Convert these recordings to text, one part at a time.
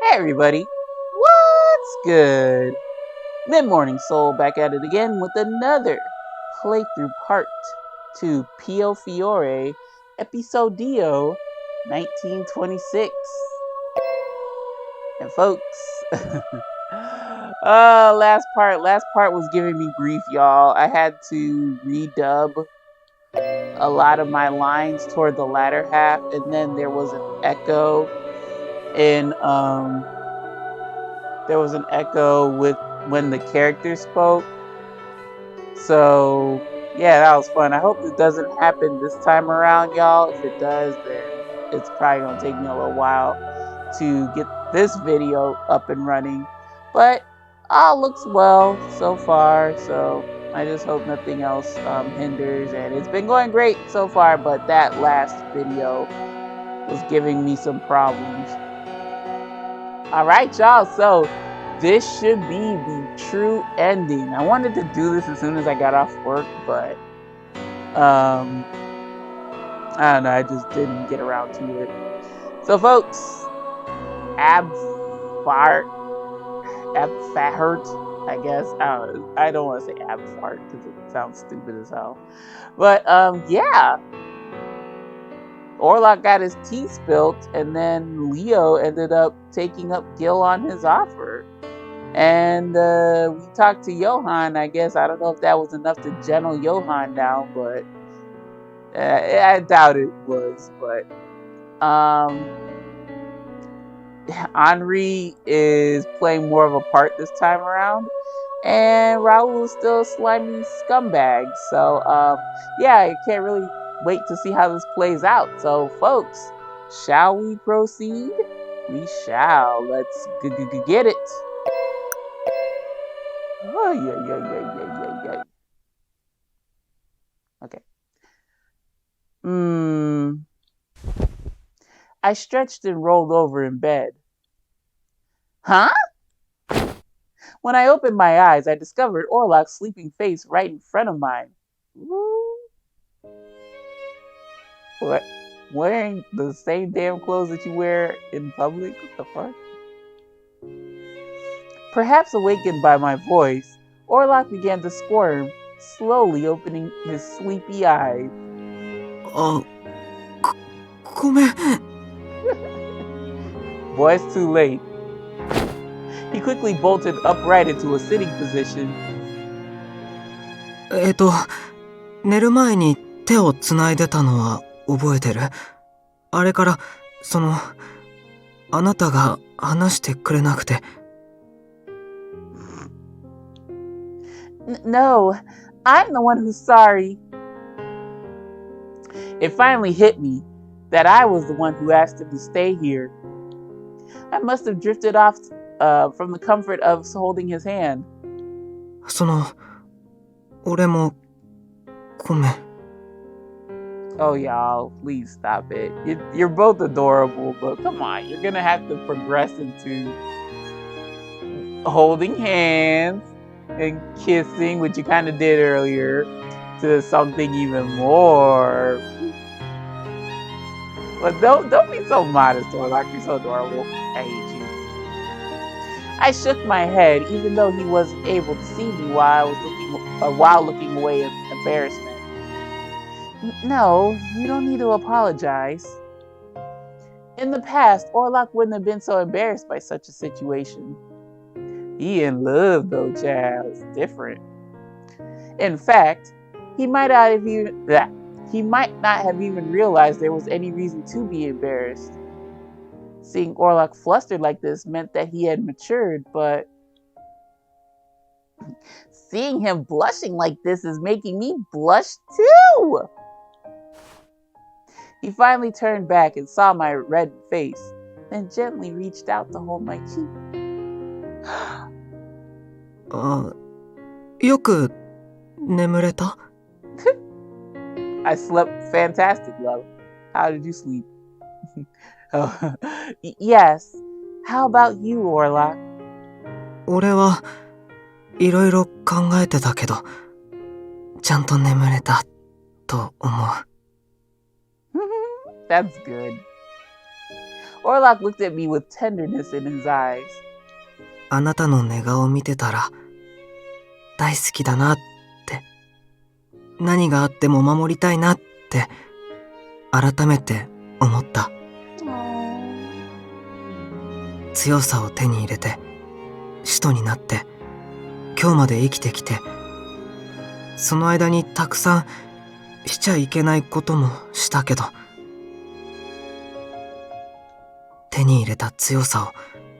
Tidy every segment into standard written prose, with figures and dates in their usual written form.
Hey everybody, what's good? MidMorningSol back at it again with another playthrough part to Piofiore, Episodio 1926. And folks, last part was giving me grief, y'all. I had to redub a lot of my lines toward the latter half, and then there was an echo in with when the character spoke. So yeah, that was fun. I hope this doesn't happen this time around, y'all. If it does, then it's probably gonna take me a little while to get this video up and running. But all looks well so far, so I just hope nothing else hinders. And it's been going great so far, but that last video was giving me some problems. Alright, y'all, so this should be the true ending. I wanted to do this as soon as I got off work, but I don't know, I just didn't get around to it. So folks, Abfahrt, I guess. I don't want to say Abfahrt because it sounds stupid as hell. But yeah. Orlok got his tea spilt, and then Leo ended up taking up Gil on his offer. And we talked to Johan. I guess I don't know if that was enough to gentle Johan down, but I doubt it was. But Henri is playing more of a part this time around, and Raul is still a slimy scumbag. So yeah, I can't really wait to see how this plays out. So folks, shall we proceed? We shall. Let's get it. Oh, yeah. Okay. I stretched and rolled over in bed. Huh? When I opened my eyes, I discovered Orlok's sleeping face right in front of mine. What? Wearing the same damn clothes that you wear in public? What the fuck? Perhaps awakened by my voice, Orlok began to squirm, slowly opening his sleepy eyes. Boy, it's too late. He quickly bolted upright into a sitting position. 寝る前に手をつないでたのは覚えてる？あれから、あなたが話してくれなくて。No, I'm the one who's sorry. It finally hit me that I was the one who asked him to stay here. I must have drifted off from the comfort of holding his hand. 俺もごめん。 Oh, y'all, please stop it. You're both adorable, but come on, you're gonna have to progress into holding hands and kissing, which you kind of did earlier, to something even more. But don't be so modest, Orlok. You're so adorable. I hate you. I shook my head, even though he wasn't able to see me while looking away in embarrassment. No, you don't need to apologize. In the past, Orlok wouldn't have been so embarrassed by such a situation. He in love though, child. It's different. In fact, he might not have even realized there was any reason to be embarrassed. Seeing Orlok flustered like this meant that he had matured, but seeing him blushing like this is making me blush too. He finally turned back and saw my red face, then gently reached out to hold my cheek. よく眠れた？ I slept fantastic, love. How did you sleep? Yes. How about you, Orlok? 俺はいろいろ考えてたけど、ちゃんと眠れたと思う。That's good. Orlok looked at me with tenderness in his eyes. あなたの寝顔見てたら大好きだなって、何があっても守りたいなって改めて思った。強さを手に入れて使徒になって今日まで生きてきて、その間にたくさんしちゃいけないこともしたけど、手に入れた強さを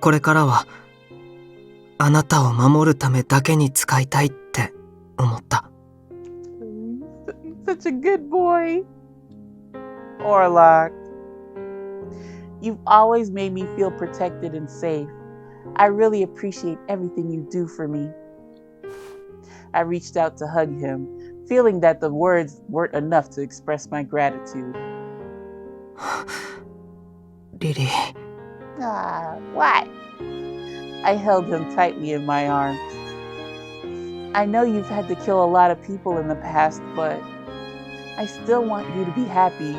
これからはあなたを守るためだけに使いたいって思った。Such a good boy, Orlok. You've always made me feel protected and safe. I really appreciate everything you do for me. I reached out to hug him, feeling that the words weren't enough to express my gratitude. リリー。What? I held him tightly in my arms. I know you've had to kill a lot of people in the past, but I still want you to be happy.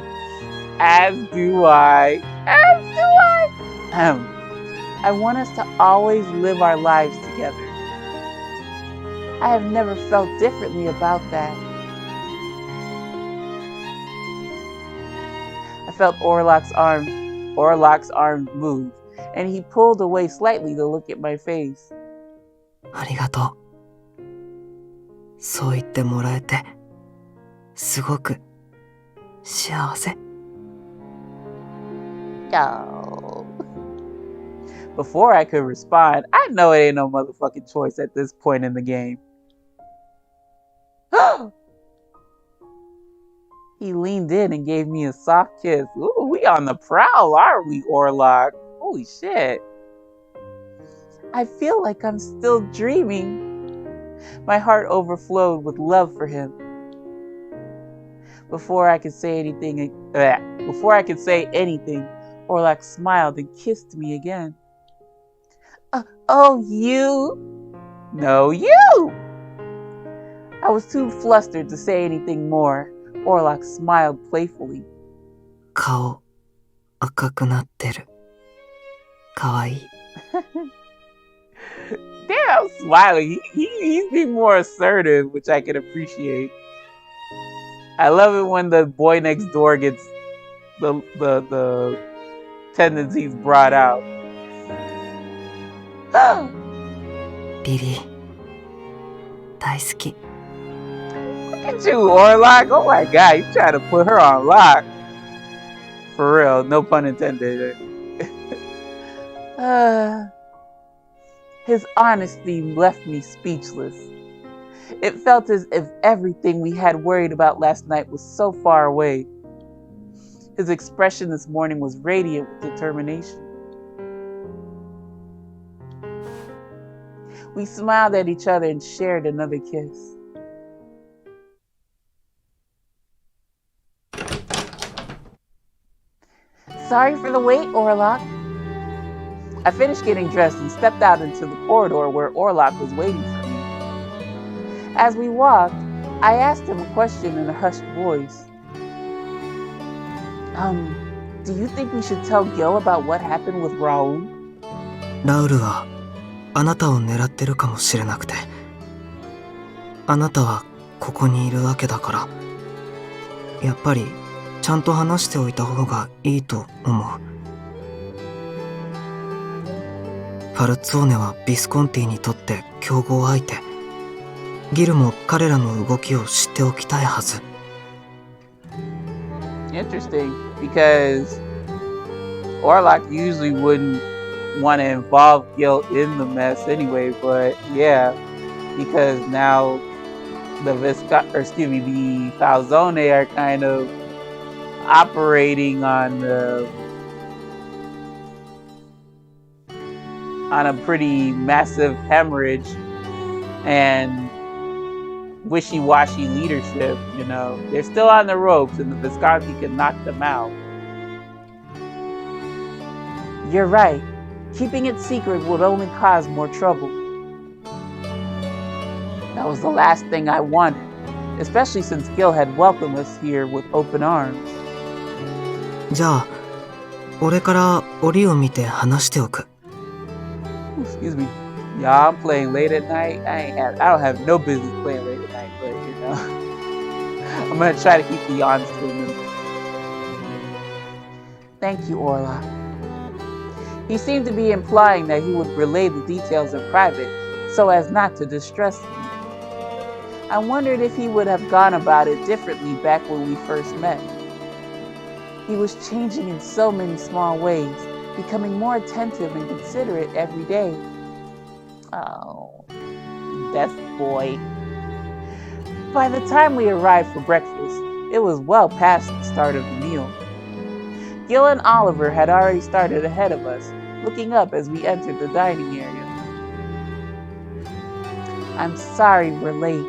As do I. As do I. I want us to always live our lives together. I have never felt differently about that. I felt Orlok's arms move, and he pulled away slightly to look at my face. ありがとう。そう言ってもらえて、すごく幸せ。Oh. Before I could respond, I know it ain't no motherfucking choice at this point in the game. He leaned in and gave me a soft kiss. Ooh, we on the prowl, aren't we, Orlok? Holy shit. I feel like I'm still dreaming. My heart overflowed with love for him. Before I could say anything, Orlok smiled and kissed me again. Oh, you? No, you! I was too flustered to say anything more. Orlok smiled playfully. 顔赤くなってる。かわいい。Damn, smiling. He's being more assertive, which I can appreciate. I love it when the boy next door gets the tendencies brought out. リリー、大好き。 Look at you, Orlok. Oh my god, you trying to put her on lock. For real, no pun intended. His honesty left me speechless. It felt as if everything we had worried about last night was so far away. His expression this morning was radiant with determination. We smiled at each other and shared another kiss. Sorry for the wait, Orlok. I finished getting dressed and stepped out into the corridor where Orlok was waiting for me. As we walked, I asked him a question in a hushed voice. Do you think we should tell Gil about what happened with Raul? ラウルはあなたを狙ってるかもしれなくて、あなたはここにいるわけだから、やっぱりちゃんと話しておいた方がいいと思う。ファルツォーネはビスコンティにとって競合相手。ギルも彼らの動きを知っておきたいはず。Interesting, because Orlok usually wouldn't want to involve Gil in the mess anyway, but yeah, because now the Falzone are kind of operating on a pretty massive hemorrhage and wishy-washy leadership, you know. They're still on the ropes and the Visconti can knock them out. You're right. Keeping it secret would only cause more trouble. That was the last thing I wanted, especially since Gil had welcomed us here with open arms. じゃあ、俺から折を見て話しておく。 Excuse me. Y'all, I'm playing late at night. I don't have no business playing late at night, but I'm gonna try to keep the yawns to a minimum. Thank you, Orlok. He seemed to be implying that he would relay the details in private so as not to distress me. I wondered if he would have gone about it differently back when we first met. He was changing in so many small ways, becoming more attentive and considerate every day. Oh, best boy. By the time we arrived for breakfast, it was well past the start of the meal. Gil and Oliver had already started ahead of us, looking up as we entered the dining area. I'm sorry we're late.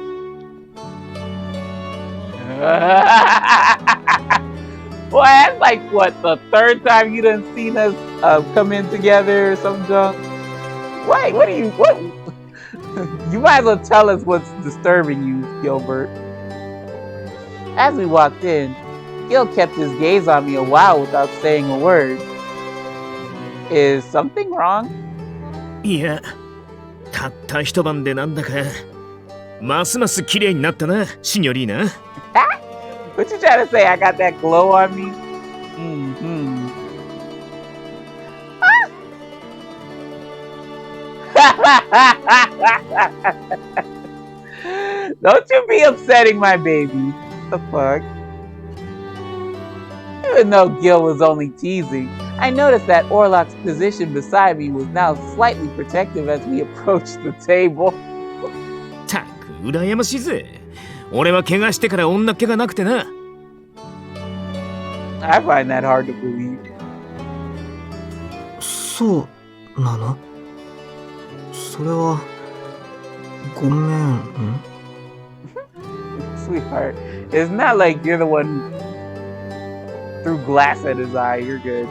Boy, that's like what, the third time you done seen us come in together or some junk? Wait, what? You might as well tell us what's disturbing you, Gilbert. As we walked in, Gil kept his gaze on me a while without saying a word. Is something wrong? いや、たった一晩でなんだか、ますます綺麗になったな、シニョリーナ。What you trying to say? I got that glow on me? Don't you be upsetting my baby. The fuck? Even though Gil was only teasing, I noticed that Orlok's position beside me was now slightly protective as we approached the table. たく、羨ましいぜ。俺は怪我してから女っ気がなくてな。I find that hard to believe. そうなの？それはごめん。Sweetheart, it's not like you're the one who threw glass at his eye. You're good.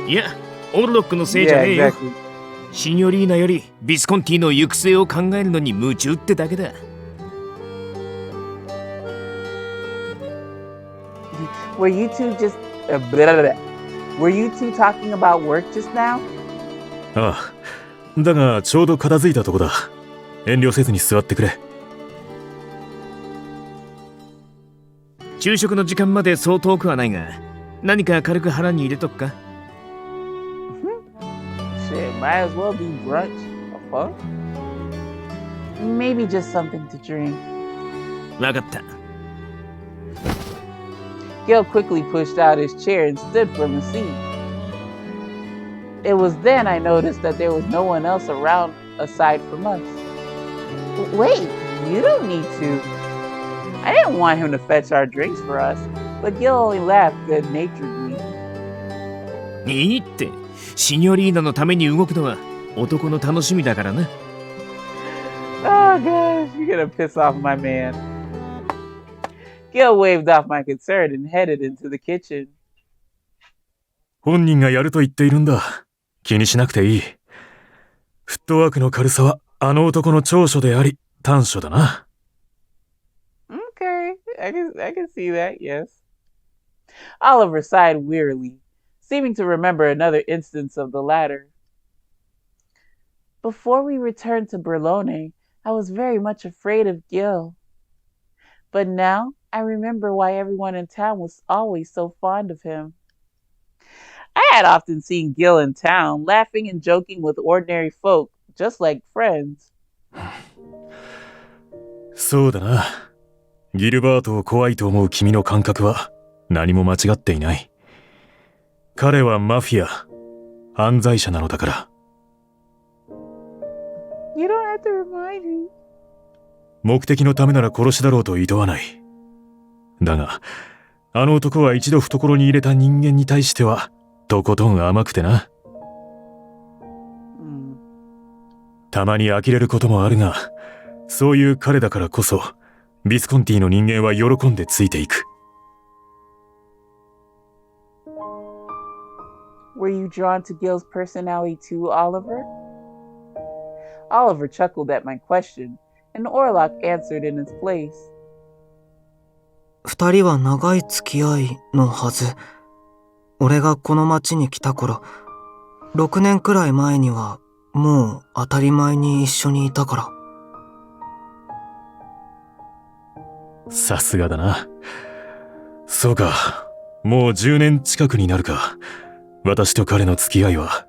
いや、オルロックのせいじゃねえよ。exactly. シニョリーナよりビスコンティの行く末を考えるのに夢中ってだけだ。Were you two just Were you two talking about work just now? ああ、だがちょうど片付いたとこだ。遠慮せずに座ってくれ。昼食の時間までそう遠くはないが、何か軽く腹に入れとくか。Shit, might as well be brunch. The fuck? Maybe just something to drink. わかった。Gil quickly pushed out his chair and stood from the seat. It was then I noticed that there was no one else around aside from us. Wait, you don't need to. I didn't want him to fetch our drinks for us, but Gil only laughed good-naturedly. いいって、シニョリーナのために動くのは男の楽しみだからな。Oh gosh, you're gonna piss off my man. Gil waved off my concern and headed into the kitchen. 本人がやると言っているんだ。気にしなくていい。フットワークの軽さはあの男の長所であり短所だな。Okay, I can see that, yes. Oliver sighed wearily, seeming to remember another instance of the latter. Before we returned to Berlone, I was very much afraid of Gil. But now I remember why everyone in town was always so fond of him. I had often seen Gil in town, laughing and joking with ordinary folk, just like friends. そうだな。ギルバートを怖いと思う君の感覚は何も間違っていない。彼はマフィア、犯罪者なのだから。You don't have to remind me. 目的のためなら殺しだろうと厭わない。だが、あの男は一度懐に入れた人間に対しては、とことん甘くてな。たまに呆れることもあるが、そういう彼だからこそ、ビスコンティの人間は喜んでついていく。Were you drawn to Gil's personality too, Oliver? Oliver chuckled at my question, and Orlok answered in his place. 二人は長い付き合いのはず。俺がこの町に来た頃、6年くらい前にはもう当たり前に一緒にいたから。さすがだな。そうか、もう10年近くになるか。私と彼の付き合いは。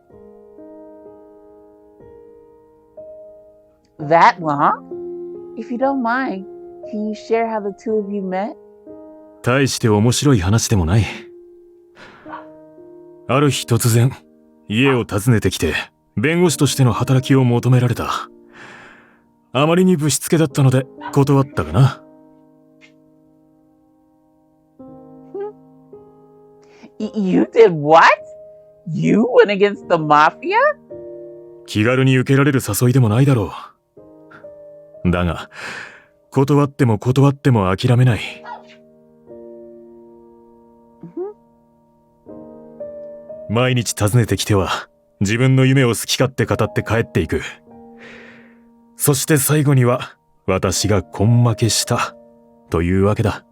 That long? If you don't mind, can you share how the two of you met? 大して面白い話でもない。ある日突然、家を訪ねてきて、弁護士としての働きを求められた。あまりにぶしつけだったので断ったかな。You did what? You went against the mafia? 気軽に受けられる誘いでもないだろう。だが、断っても諦めない。毎日訪ねてきては、自分の夢を好き勝手語って帰っていく。そして最後には、私が根負けした、というわけだ。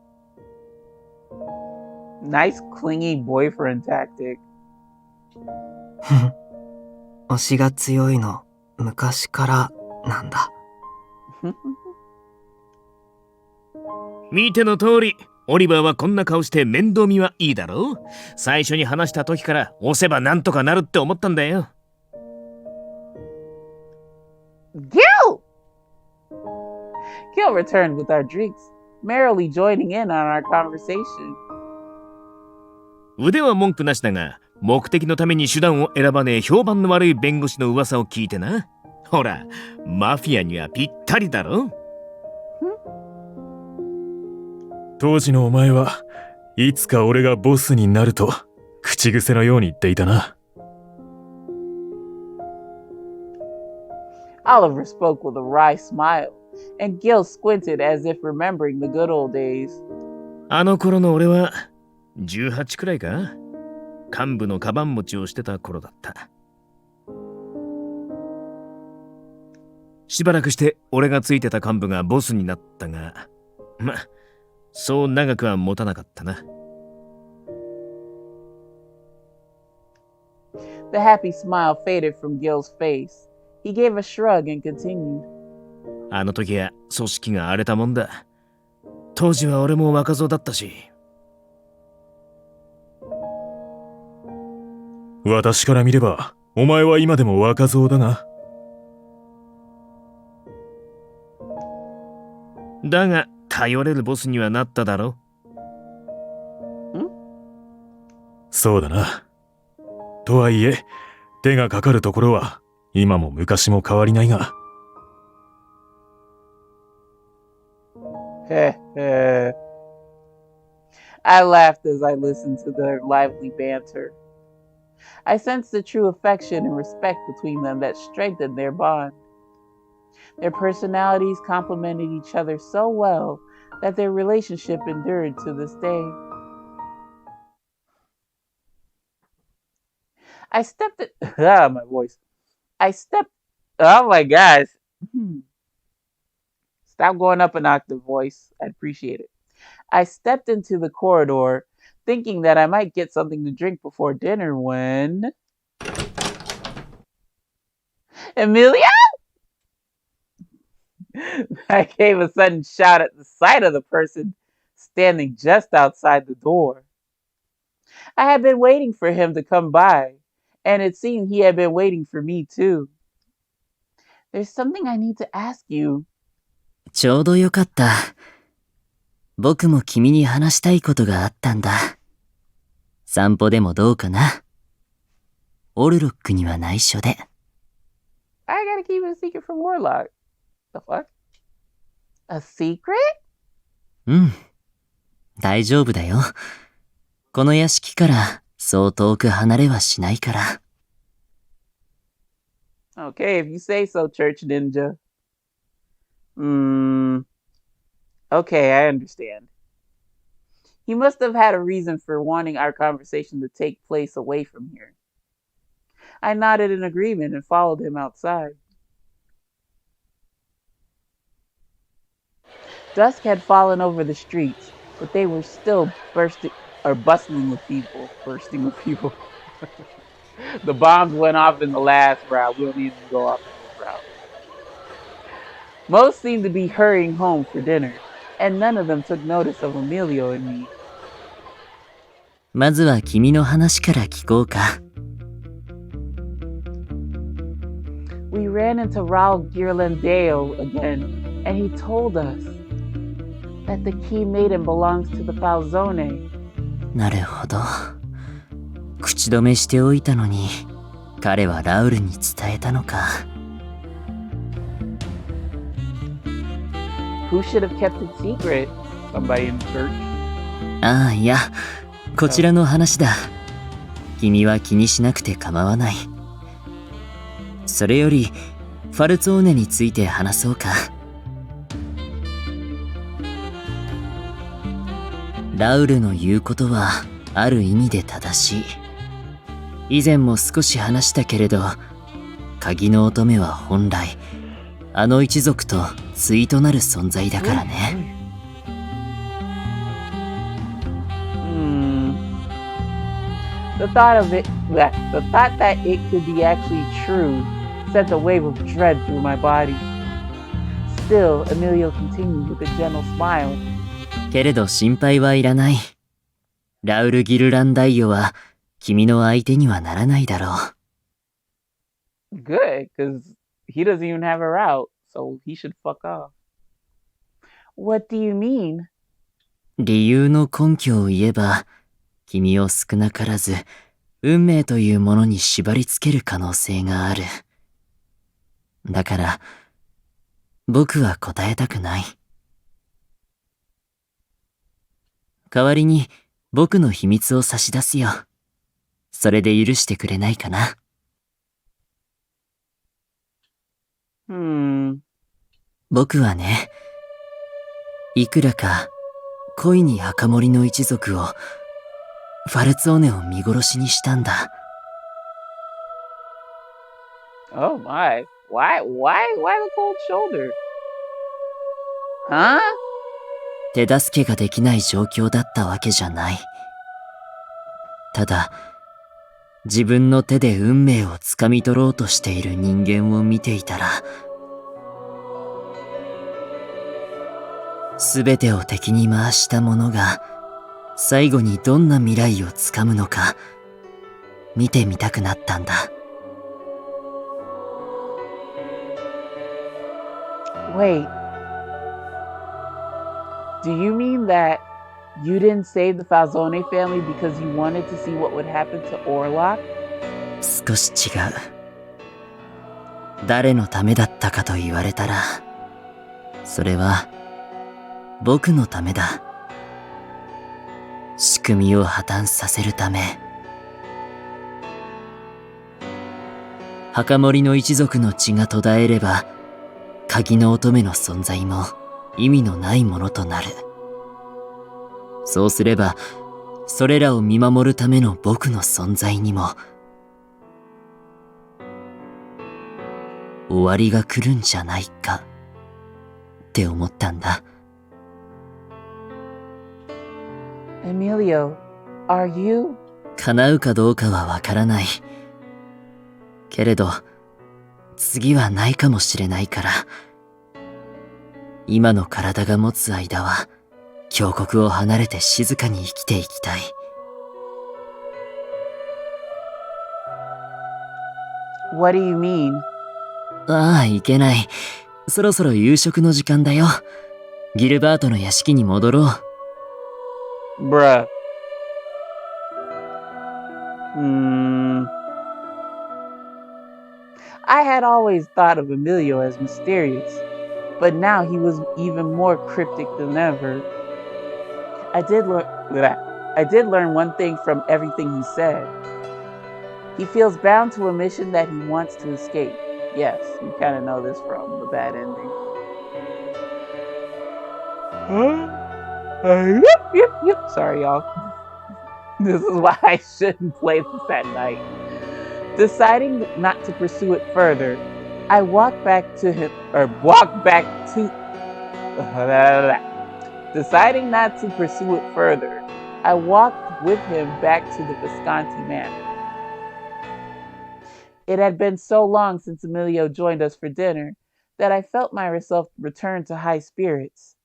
Nice clingy boyfriend tactic. 推しが強いの昔からなんだ。見ての通り、オリバーはこんな顔して面倒見はいいだろう。最初に話した時から押せばなんとかなるって思ったんだよ。Gil returned with our drinks, merrily joining in on our conversation. 腕は文句なしだが、目的のために手段を選ばねえ評判の悪い弁護士の噂を聞いてな。ほら、マフィアにはぴったりだろ。当時のお前はいつか俺がボスになると口癖のように言っていたな。Oliver spoke with a wry smile, and Gil squinted as if remembering the good old days. あの頃の俺は18くらいか。幹部のカバン持ちをしてた頃だった。しばらくして俺がついてた幹部がボスになったが、そう長くは持たなかったな。The happy smile faded from Gil's face. He gave a shrug and continued. あの時は組織が荒れたもんだ。当時は俺も若造だったし。私から見れば、お前は今でも若造だが。だが、頼れるボスにはなっただろ。そうだな。とはいえ、手がかかるところは、今も昔も変わりないが。I laughed as I listened to their lively banter. I sensed the true affection and respect between them that strengthened their bond. Their personalities complemented each other so well that their relationship endured to this day. I stepped it. My voice. Oh my gosh. Stop going up an octave, voice. I'd appreciate it. I stepped into the corridor, thinking that I might get something to drink before dinner when... Emilia? I gave a sudden shout at the sight of the person standing just outside the door. I had been waiting for him to come by, and it seemed he had been waiting for me too. There's something I need to ask you. ちょうどよかった。僕も君に話したいことがあったんだ。散歩でもどうかな。オルロックには内緒で。I gotta keep it a secret from Orlok. The fuck? A secret? うん。大丈夫だよ。この屋敷からそう遠く離れはしないから。Okay, if you say so, Church Ninja. Okay, I understand. He must have had a reason for wanting our conversation to take place away from here. I nodded in agreement and followed him outside. Dusk had fallen over the streets, but they were still or bustling with people, bursting with people. The bombs went off in the last round. We don't need to go off in this round. Most seemed to be hurrying home for dinner, and none of them took notice of Emilio and me. まずは君の話から聞こうか。We ran into Raul Ghirlandaio again, and he told us that the key maiden belongs to the Falzone. なるほど。口止めしておいたのに、彼はラウルに伝えたのか。Who should have kept it secret? Somebody in the church? ああ、いや、こちらの話だ。君は気にしなくて構わない。それより、ファルツォーネについて話そうか。ラウルの言うことは、ある意味で正しい。以前も少し話したけれど、鍵の乙女は本来、あの一族と対となる存在だからね。The thought that it could be actually true sent a wave of dread through my body. Still, Emilio continued with a gentle smile. けれど心配はいらない。ラウル・ギルランダイオは君の相手にはならないだろう。Good, because he doesn't even have her out, so he should fuck off. What do you mean? 理由の根拠を言えば、君を少なからず運命というものに縛り付ける可能性がある。だから、僕は答えたくない。代わりに僕の秘密を差し出すよ。それで許してくれないかな。僕はね、いくらか恋に赤森の一族を、ファルツォーネを見殺しにしたんだ。Oh my. Why the cold shoulder? Huh? 手助けができない状況だったわけじゃない。ただ、自分の手で運命をつかみ取ろうとしている人間を見ていたら、すべてを敵に回した者が、最後にどんな未来をつかむのか、見てみたくなったんだ。Wait. Do you mean that you didn't save the Falzone family because you wanted to see what would happen to Orlok? 少し違う。誰のためだったかと言われたら、それは僕のためだ。仕組みを破綻させるため。墓守の一族の血が途絶えれば、鍵の乙女の存在も意味のないものとなる。そうすれば、それらを見守るための僕の存在にも、終わりが来るんじゃないか、って思ったんだ。Emilio, are you? 叶うかどうかはわからない。けれど、次はないかもしれないから、今の体が持つ間は、峡谷を離れて静かに生きていきたい。What do you mean? ああ、いけない。そろそろ夕食の時間だよ。ギルバートの屋敷に戻ろう。Bruh. I had always thought of Emilio as mysterious, but now he was even more cryptic than ever. I did learn one thing from everything he said. He feels bound to a mission that he wants to escape. Yes, you kind of know this from the bad ending. Yep. Sorry, y'all. This is why I shouldn't play this at night. Deciding not to pursue it further, I walked back to him, Deciding not to pursue it further, I walked with him back to the Visconti manor. It had been so long since Emilio joined us for dinner that I felt myself return to high spirits.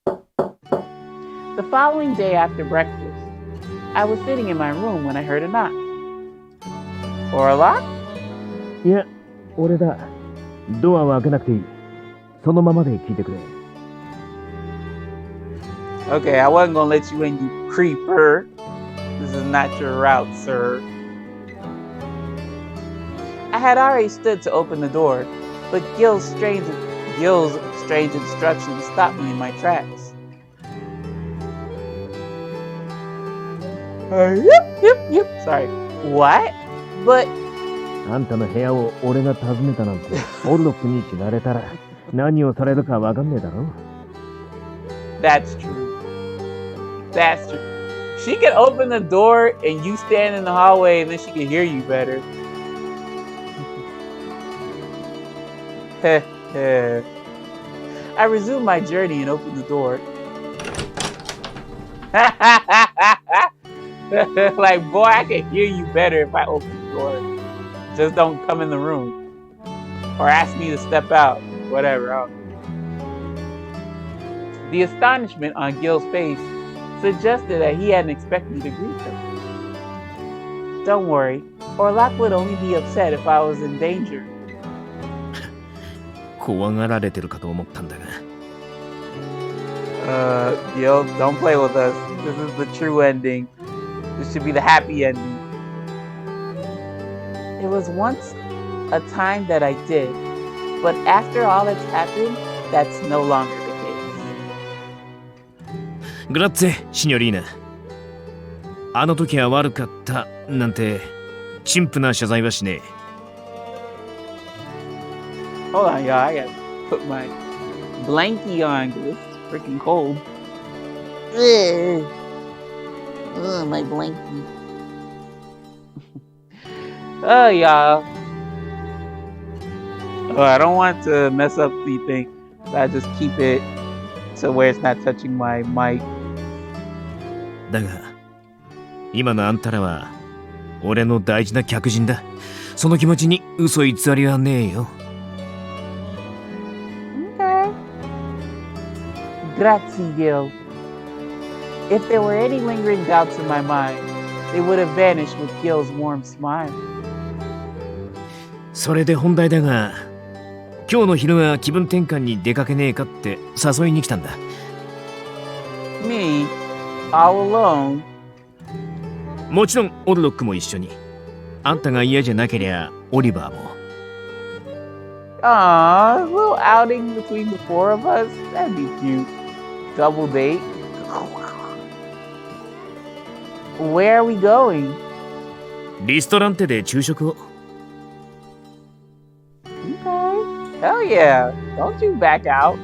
The following day after breakfast, I was sitting in my room when I heard a knock. Orlok? いや、俺だ。ドアは開けなくていい。そのままで聞いてくれ。Okay, I wasn't gonna let you in, you creeper. This is not your route, sir. I had already stood to open the door, but Gil's strange instructions stopped me in my tracks. Yep. Sorry. What? But あんたの部屋を俺が訪ねたなんて、オルロックに知られたら何をされるかわかんねえだろ。that's true. That's true. She can open the door and you stand in the hallway and then she can hear you better. I resumed my journey and opened the door. Like, boy, I can hear you better if I open the door. Just don't come in the room. Or ask me to step out. Whatever. The astonishment on Gil's face suggested that he hadn't expected me to greet him. Don't worry. Orlok would only be upset if I was in danger. 怖がられてるかと思ったんだが。Gil, don't play with us. This is the true ending. This should be the happy ending. It was once a time that I did, but after all that's happened, that's no longer the case. グラッツェ、シニョリーナ。あの時は悪かったなんて陳腐な謝罪はしねえ。Hold on, y'all. I gotta put my blankie on because it's freaking cold. Ugh, my blankie. Oh, y'all. Oh, I don't want to mess up the thing. So I just keep it to where it's not touching my mic. だが、今のあんたらは俺の大事な客人だ。その気持ちに嘘偽りはねえよ。Grazie, Gil. If there were any lingering doubts in my mind, they would have vanished with Gil's warm smile. それで本題だが、今日の昼は気分転換に出かけねえかって誘いに来たんだ。Me? All alone? もちろんオルロックも一緒に。あんたが嫌じゃなけりゃオリバーも。Aww, a little outing between the four of us? That'd be cute. Double date? Where are we going? リストランテで昼食を。Okay. Hell yeah. Don't you back out.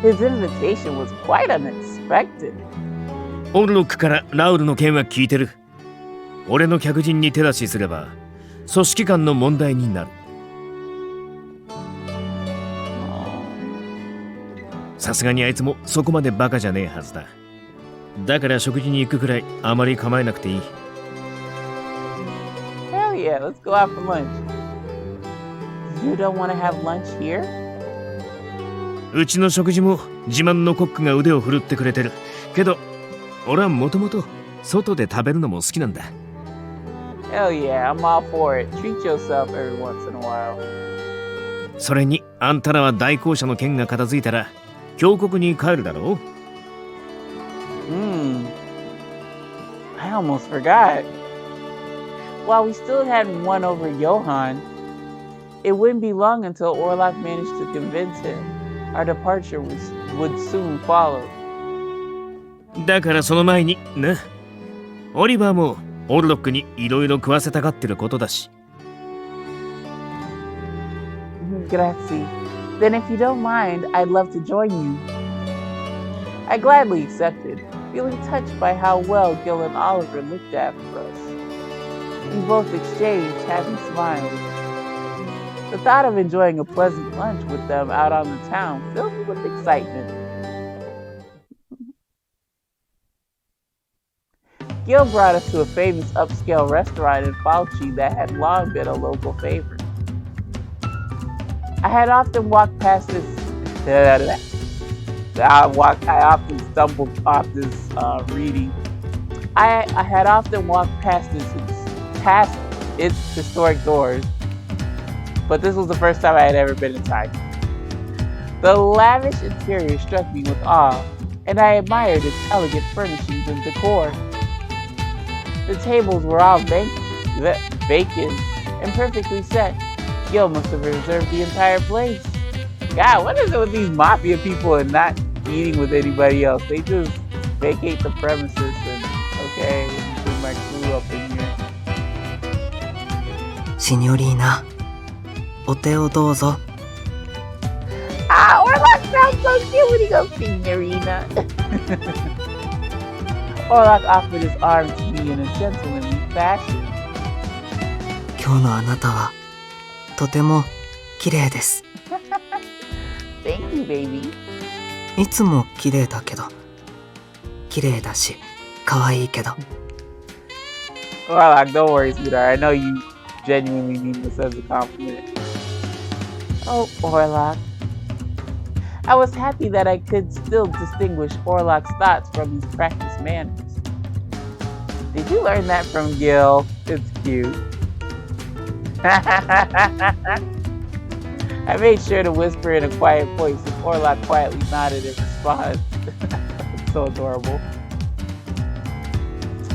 His invitation was quite unexpected. オルロックからラウルの件は聞いてる。俺の客人に手出しすれば組織間の問題になる。さすがにあいつもそこまでバカじゃねえはずだ。だから食事に行くくらいあまり構えなくていい。Hell yeah, let's go out for lunch. You don't want to have lunch here? うちの食事も自慢のコックが腕を振るってくれてる。けど、俺はもともと外で食べるのも好きなんだ。Hell yeah, I'm all for it. Treat yourself every once in a while. それに、あんたらは代行者の件が片付いたら、峡谷に帰るだろう。I almost forgot. While we still hadn't won over Johann, it wouldn't be long until Orlok managed to convince him our departure would soon follow. だからその前にな、オリバーもオルロックにいろいろ食わせたがってることだし。Grazie. Then if you don't mind, I'd love to join you. I gladly accepted, feeling touched by how well Gil and Oliver looked after us. We both exchanged happy smiles. The thought of enjoying a pleasant lunch with them out on the town filled me with excitement. Gil brought us to a famous upscale restaurant in Fauci that had long been a local favorite. I often stumbled off this reading. I had often walked past its historic doors, but this was the first time I had ever been inside. The lavish interior struck me with awe, and I admired its elegant furnishings and decor. The tables were all vacant and perfectly set. Gil must have reserved the entire place. God, what is it with these mafia people and not eating with anybody else? They just vacate the premises and, okay, bring my crew up in here. Signorina, お手をどうぞ. Ah, Orlok sounds so cute when he goes, Signorina. Orlok offered his arm to me in a gentlemanly fashion. 今日のあなたはとても綺麗です。Thank you, baby. いつも綺麗だけど、綺麗だし、可愛いけど。Orlok, don't worry, sweetheart. I know you genuinely mean this as a compliment. Oh, Orlok. I was happy that I could still distinguish Orlok's thoughts from his practiced manners. Did you learn that from Gil? It's cute. I made sure to whisper in a quiet voice, and Orlok quietly nodded in response. It's so adorable.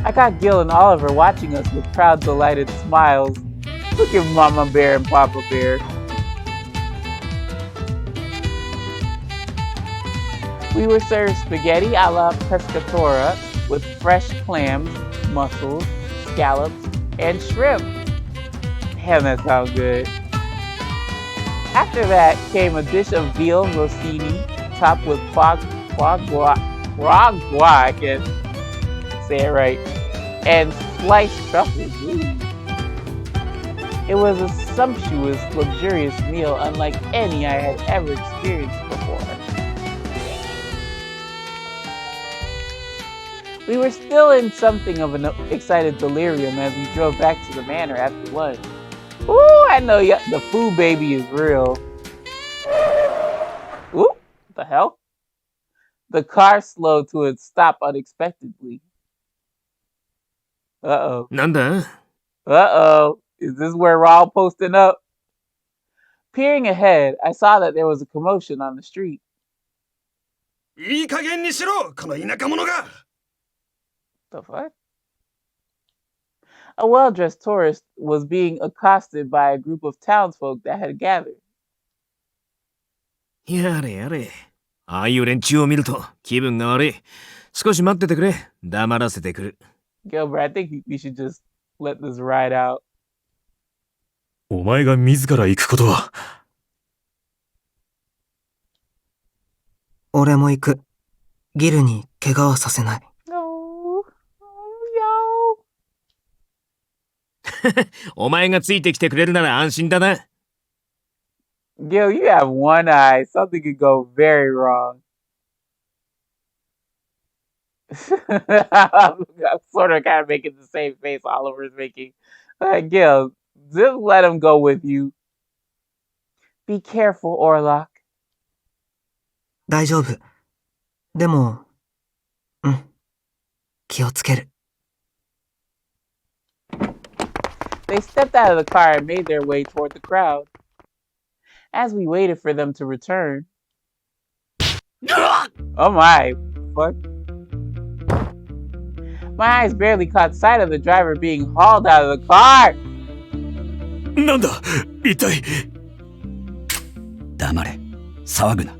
I caught Gil and Oliver watching us with proud, delighted smiles. Look at Mama Bear and Papa Bear. We were served spaghetti a la pescatora with fresh clams, mussels, scallops, and shrimp. Damn, that sounds good. After that came a dish of veal rossini topped with foie gras, I can't say it right, and sliced truffles. Ooh. It was a sumptuous, luxurious meal unlike any I had ever experienced before. We were still in something of an excited delirium as we drove back to the manor after lunch. Ooh, I know the food baby is real. Ooh, what the hell? The car slowed to a stop unexpectedly. Uh-oh. なんだ? Uh-oh. Is this where we're all posting up? Peering ahead, I saw that there was a commotion on the street. いい加減にしろ、この田舎者が! The fuck? A well-dressed tourist was being accosted by a group of townsfolk that had gathered. やれやれ。ああいう連中を見ると気分が悪い。少し待っててくれ。黙らせてくる。Gilbert, I think we should just let this ride out. お前が自ら行くことは。俺も行く。ギルに怪我はさせない。お前がついてきてくれるなら安心だな。Gil, you have one eye. Something could go very wrong. I'm sort of kind of making the same face Oliver's making. Gil, just let him go with you. Be careful, Orlok. 大丈夫。でも、気をつける。They stepped out of the car and made their way toward the crowd. As we waited for them to return. Oh my, fuck. My eyes barely caught sight of the driver being hauled out of the car. なんだ、一体。黙れ、騒ぐな。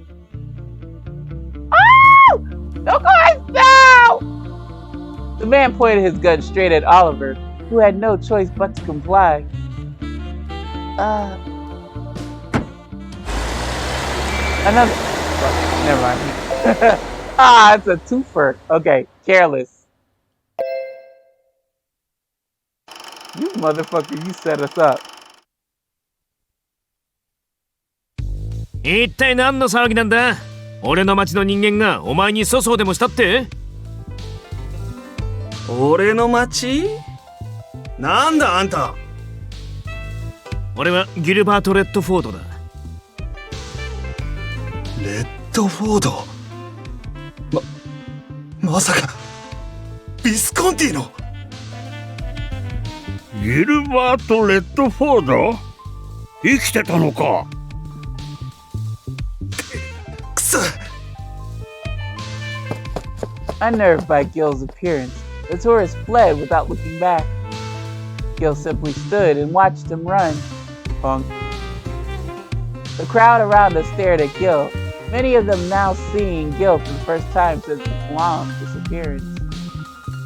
Oh! Don't go now! The man pointed his gun straight at Oliver, who had no choice but to comply. Another. Oh, never mind. It's a twofer. Okay, careless. You motherfucker, you set us up. 一体何の騒ぎなんだ？俺の町の人間がお前に粗相でもしたって？俺の町？なんだあんた。俺はギルバート・レッドフォードだ。レッドフォード？まさかビスコンティの。ギルバート・レッドフォード？生きてたのか。くそ。Unnerved by Gil's appearance, the tourist fled without looking back. Gil simply stood and watched him run. Punk. The crowd around us stared at Gil, many of them now seeing Gil for the first time since his long disappearance.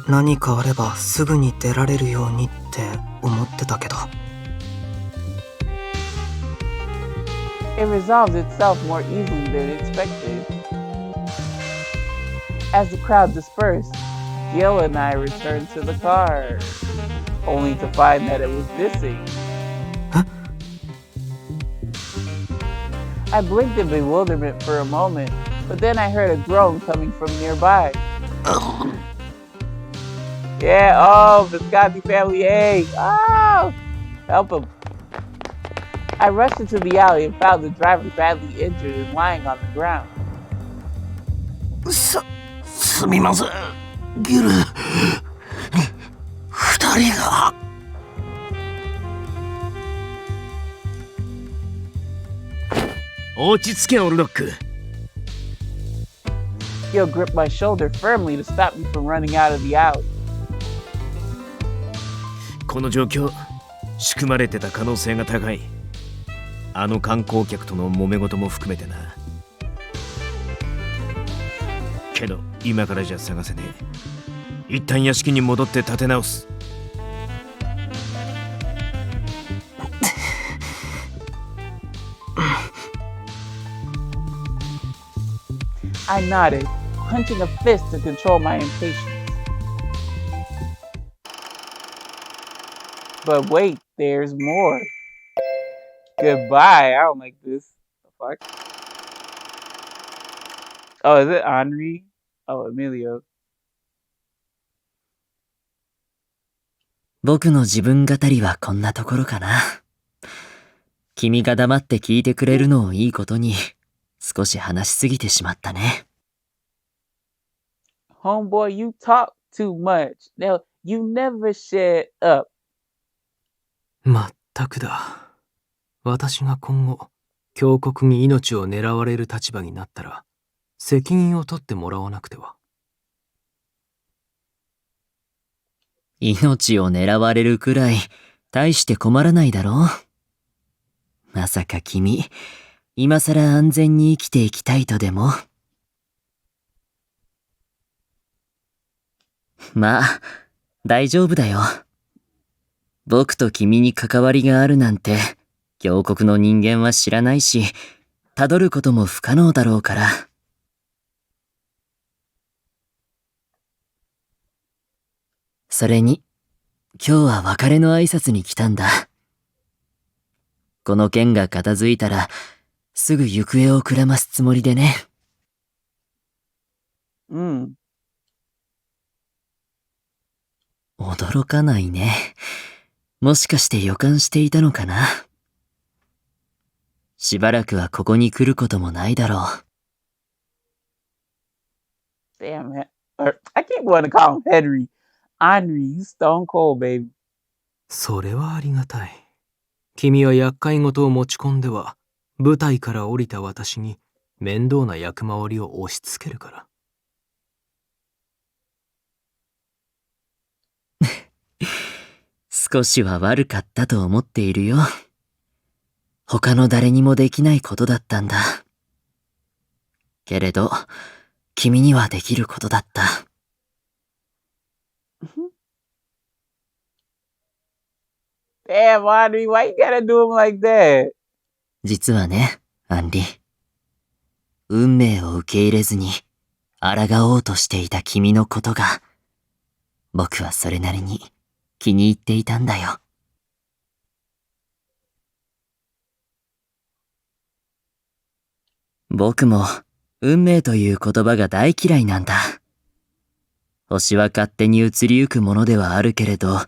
何かあればすぐに出られるようにって思ってたけど。It resolved itself more easily than expected. As the crowd dispersed, Gil and I returned to the car, only to find that it was missing. Huh? I blinked in bewilderment for a moment, but then I heard a groan coming from nearby. Yeah, oh, Visconti family A. Oh, help him. I rushed into the alley and found the driver badly injured and lying on the ground. すみません。ギル。二人が。落ち着け、オルロック。Gil gripped my shoulder firmly to stop me from running out of the alley. この状況、仕組まれてた可能性が高い。あの観光客との揉め事も含めてな。けど今からじゃ探せねえ。一旦屋敷に戻って立て直す。I nodded, clenching a fist to control my impatience. But wait, there's more. Goodbye. I don't like this. The fuck? Oh, is it Henri? Oh, Emilio. 僕の自分語りはこんなところかな。君が黙って聞いてくれるのをいいことに、少し話しすぎてしまったね。Homeboy, you talk too much. Now, you never shut up. まったくだ。私が今後、峡谷に命を狙われる立場になったら、責任を取ってもらわなくては。命を狙われるくらい、大して困らないだろう。まさか君、今さら安全に生きていきたいとでも。まあ、大丈夫だよ。僕と君に関わりがあるなんて、峡谷の人間は知らないし、辿ることも不可能だろうから。それに、今日は別れの挨拶に来たんだ。この件が片付いたら、すぐ行方をくらますつもりでね。驚かないね。もしかして予感していたのかな。しばらくはここに来ることもないだろう。Damn it. I keep wanting to call him Henry. Henry, you stone cold, baby. それはありがたい。君は厄介事を持ち込んでは、舞台から降りた私に面倒な役回りを押し付けるから。少しは悪かったと思っているよ。他の誰にもできないことだったんだ。けれど、君にはできることだった。Damn, Henry, why you gotta do him like that? 実はね、アンリ。運命を受け入れずに、抗おうとしていた君のことが、僕はそれなりに気に入っていたんだよ。僕も運命という言葉が大嫌いなんだ。星は勝手に移りゆくものではあるけれど、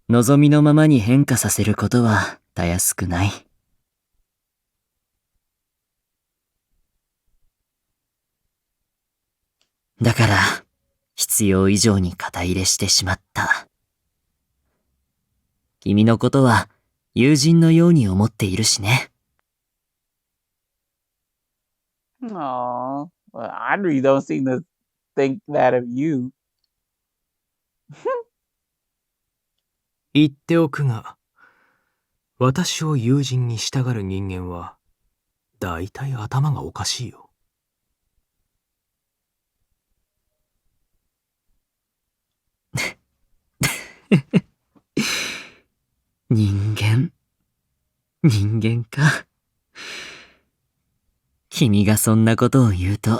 望みのままに変化させることはたやすくない。だから、必要以上に肩入れしてしまった。君のことは友人のように思っているしね。Aww. Well, Audrey don't seem to think that of you. 言っておくが、私を友人に従う人間は、だいたい頭がおかしいよ。人間か。君がそんなことを言うと、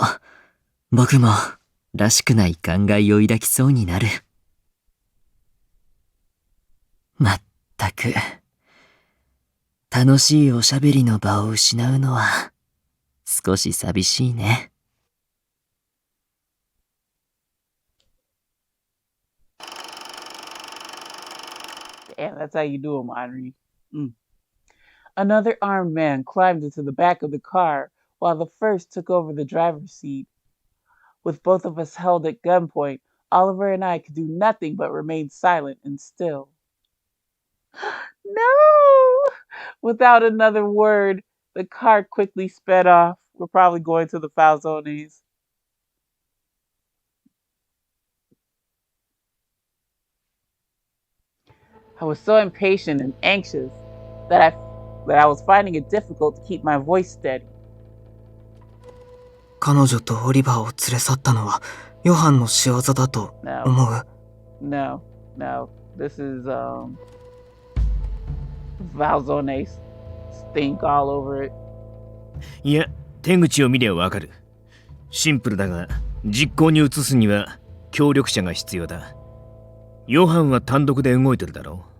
僕もらしくない考えを抱きそうになる。まったく、楽しいおしゃべりの場を失うのは少し寂しいね。Damn, that's how you do them, Henri. Another armed man climbed into the back of the car while the first took over the driver's seat. With both of us held at gunpoint, Oliver and I could do nothing but remain silent and still. No! Without another word, the car quickly sped off. We're probably going to the Falzones. I was so impatient and anxious that I was finding it difficult to keep my voice steady. 彼女とオリバーを連れ去ったのはヨハンの仕業だと思う。No. This is Falzones stink all over it. いや、手口を見りゃわかる。シンプルだが、実行に移すには協力者が必要だ。ヨハンは単独で動いてるだろう。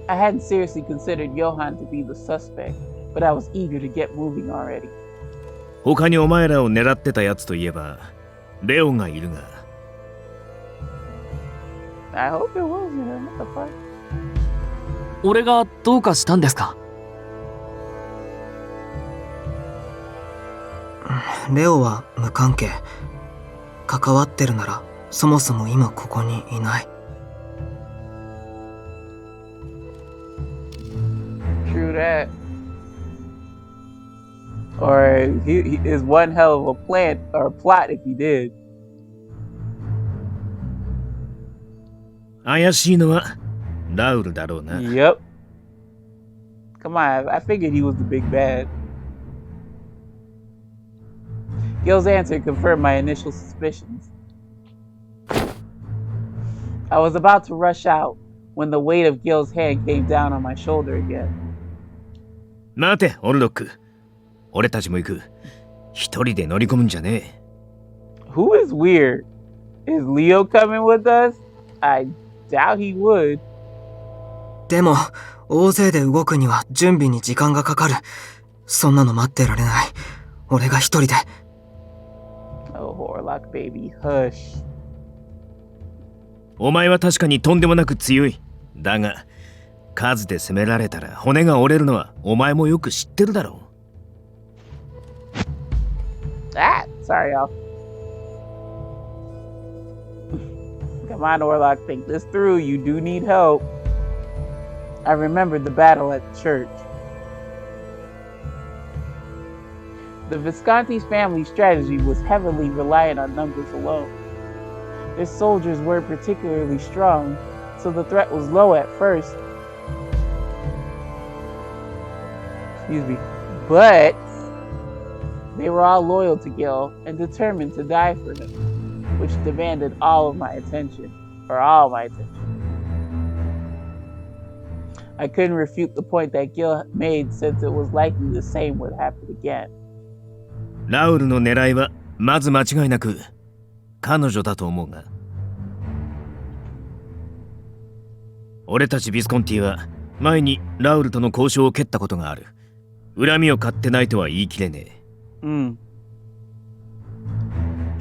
I hadn't seriously considered Johann to be the suspect, but I was eager to get moving already. 他にお前らを狙ってたやつといえば、レオがいるが。I hope it was him. What the fuck? 俺がどうかしたんですか？レオは無関係。関わってるならそもそも今ここにいない。True that. Or he is one hell of a plan or plot if he did. 怪しいのはラウルだろうな。Yep. Come on, I figured he was the big bad. Gil's answer confirmed my initial suspicions. I was about to rush out when the weight of Gil's hand came down on my shoulder again. 待て、オルロック。俺たちも行く。一人で乗り込むんじゃねえ。Who is weird? Is Leo coming with us? I doubt he would. でも、大勢で動くには準備に時間がかかる。そんなの待ってられない。俺が一人で。Oh, Orlok baby, hush. お前は確かにとんでもなく強い。だが、数で攻められたら骨が折れるのはお前もよく知ってるだろう。Sorry, y'all. Come on, Orlok, think this through. You do need help. I remembered the battle at the church. The Visconti's family strategy was heavily reliant on numbers alone. Their soldiers weren't particularly strong, so the threat was low at first. Excuse me. But they were all loyal to Gil and determined to die for him, which demanded all my attention. I couldn't refute the point that Gil made since it was likely the same would happen again. ラウルの狙いはまず間違いなく彼女だと思うが、俺たちビスコンティは前にラウルとの交渉を蹴ったことがある。恨みを買ってないとは言い切れねえ。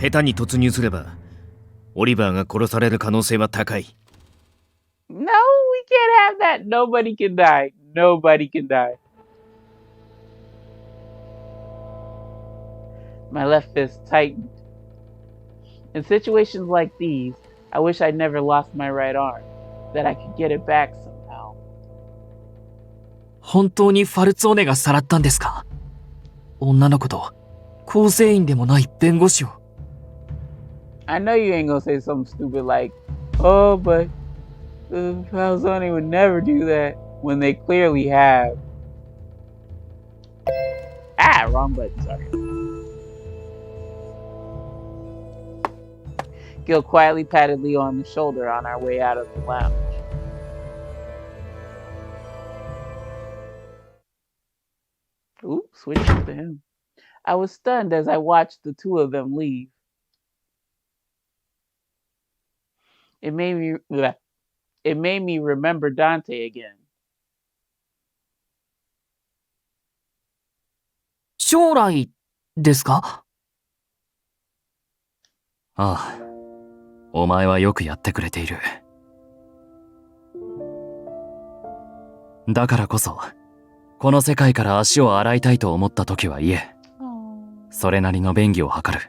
下手に突入すればオリバーが殺される可能性は高い。 No, we can't have that. Nobody can die. Nobody can die. My left fist tightened. In situations like these, I wish I'd never lost my right arm, that I could get it back somehow. 本当にファルツォーネがさらったんですか？女の子と構成員でもない弁護士を。I know you ain't gonna say something stupid like, oh, but Falzone would never do that when they clearly have. Ah, wrong button, sorry. Gil quietly patted Leo on the shoulder on our way out of the lounge. Ooh, switching to him. I was stunned as I watched the two of them leave. It made me remember Dante again. 将来ですか？ああ、お前はよくやってくれている。だからこそ、この世界から足を洗いたいと思った時は言え。それなりの便宜を図る。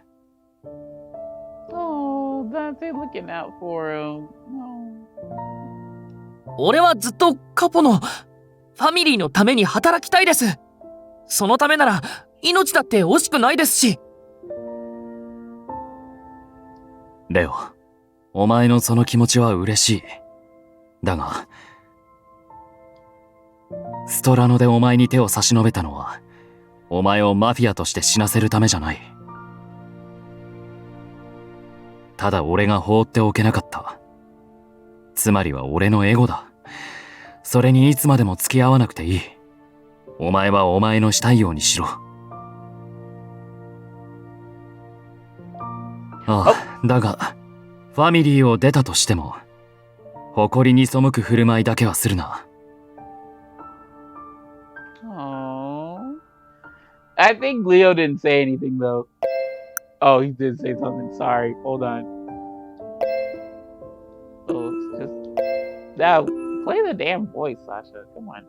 Oh, Dante looking out for him. Oh. 俺はずっとカポのファミリーのために働きたいです。そのためなら命だって惜しくないですし。レオ、お前のその気持ちは嬉しい。だが、ストラノでお前に手を差し伸べたのは、お前をマフィアとして死なせるためじゃない。ただ俺が放っておけなかった。つまりは俺のエゴだ。それにいつまでも付き合わなくていい。お前はお前のしたいようにしろ。ああ、だが、ファミリーを出たとしても、誇りに背く振る舞いだけはするな。Oh. I think Leo didn't say anything though. Oh, he did say something. Sorry. Hold on. Oh, it's just now play the damn voice, Sasha. Come on.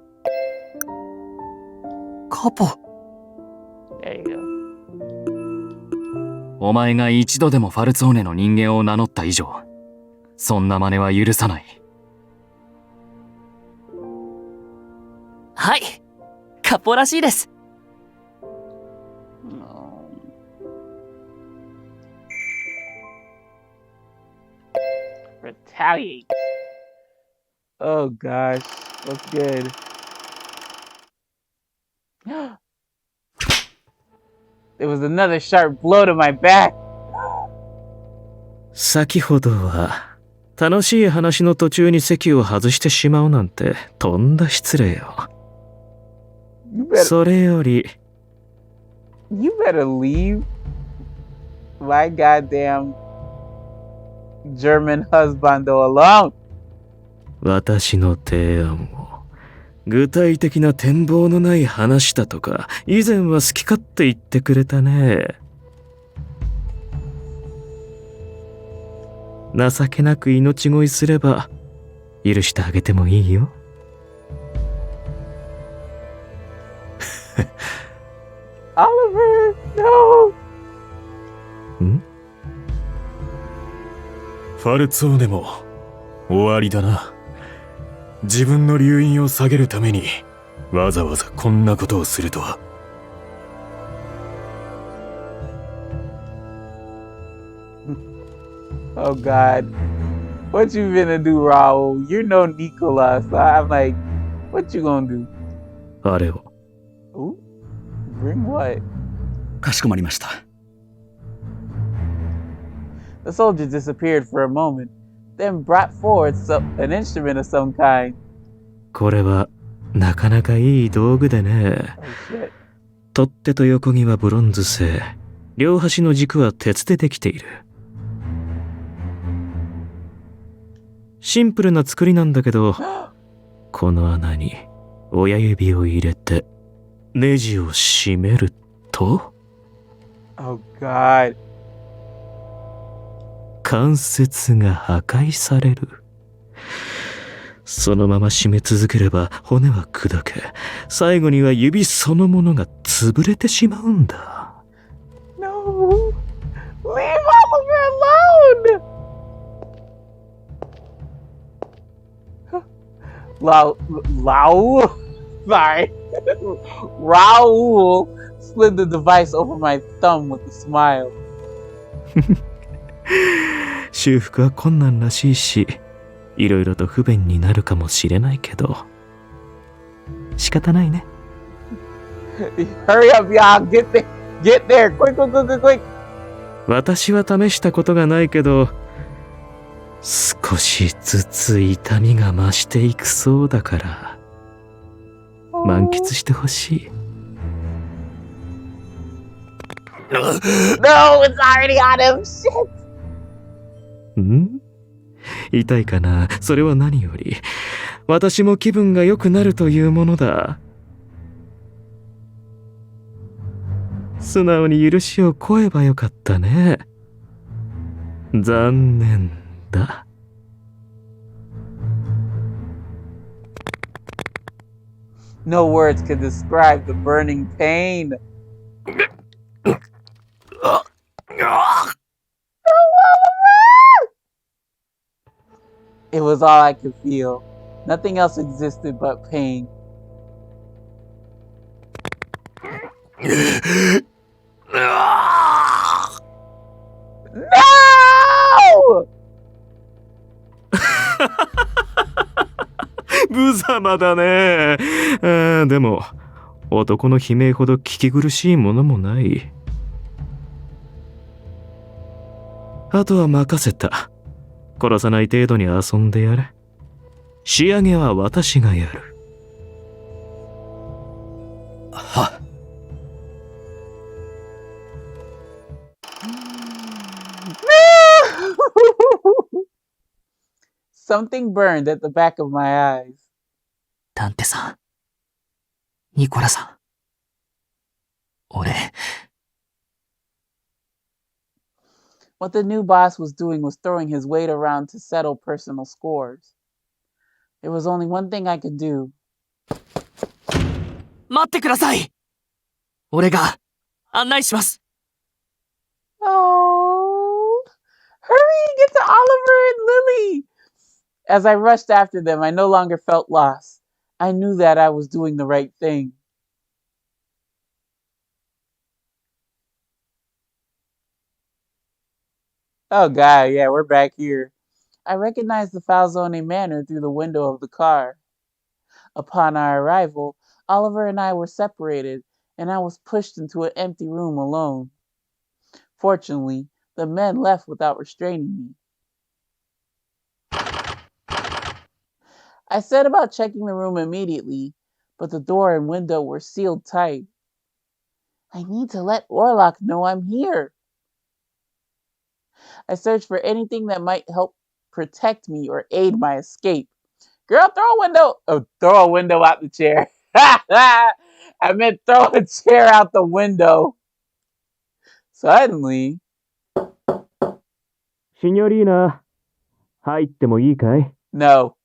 カポ。There you go. お前が一度でもファルツォーネの人間を名乗った以上、そんな真似は許さない。はい、カポらしいです。Retaliate. Oh gosh, that's good. There was another sharp blow to my back. 先ほどは楽しい話の途中に席を外してしまうなんてとんだ失礼よ。それより You better leave my goddamn German husband alone. 私の提案を具体的な展望のない話だとか以前は好き勝手言ってくれたね。情けなく命乞いすれば許してあげてもいいよ。Oliver, no. ん？ファルツォーネも終わりだな。自分の留飲を下げるためにわざわざこんなことをするとは。Oh God, what you gonna do, Raul? You're no Nicolas. I'm like, what you gonna do? あれを。Ooh, bring what? かしこまりました。The soldier disappeared for a moment, then brought forward an instrument of some kind. これはなかなかいい道具でね。Oh, shit. 取っ手と横木はブロンズ製、両端の軸は鉄でできている。シンプルな作りなんだけど、この穴に親指を入れてネジを締めると Oh God. 関節が破壊される。そのまま締め続ければ骨は砕け、最後には指そのものが潰れてしまうんだ。No. Leave Oliver alone. Raul. Sorry. Raul slid the device over my thumb with a smile. 修復は困難らしいし、いろいろと不便になるかもしれないけど、仕方ないね。Hurry up, y'all. Get there. Quick. 私は試したことがないけど、少しずつ痛みが増していくそうだから、満喫してほしい。No, it's already on him. Shit. ん？痛いかな？それは何より、私も気分が良くなるというものだ。素直に許しを請えばよかったね。残念だ。No words can describe the burning pain. It was all I could feel. Nothing else existed but pain. No! 無様だね。でも、男の悲鳴ほど聞き苦しいものもない。あとは任せた。殺さない程度に遊んでやれ。仕上げは私がやる。は。Something burned at the back of my eyes. 探偵さん。ニコラさん。俺。What the new boss was doing was throwing his weight around to settle personal scores. There was only one thing I could do. 待ってください。俺が案内します。Oh, hurry and get to Oliver and Lily. As I rushed after them, I no longer felt lost. I knew that I was doing the right thing. Oh God, yeah, we're back here. I recognized the Falzone manor through the window of the car. Upon our arrival, Oliver and I were separated, and I was pushed into an empty room alone. Fortunately, the men left without restraining me. I set about checking the room immediately, but the door and window were sealed tight. I need to let Orlok know I'm here. I searched for anything that might help protect me or aid my escape. Girl, throw a window out the chair. I meant throw a chair out the window. Suddenly... シニョリーナ、入ってもいいかい？ No.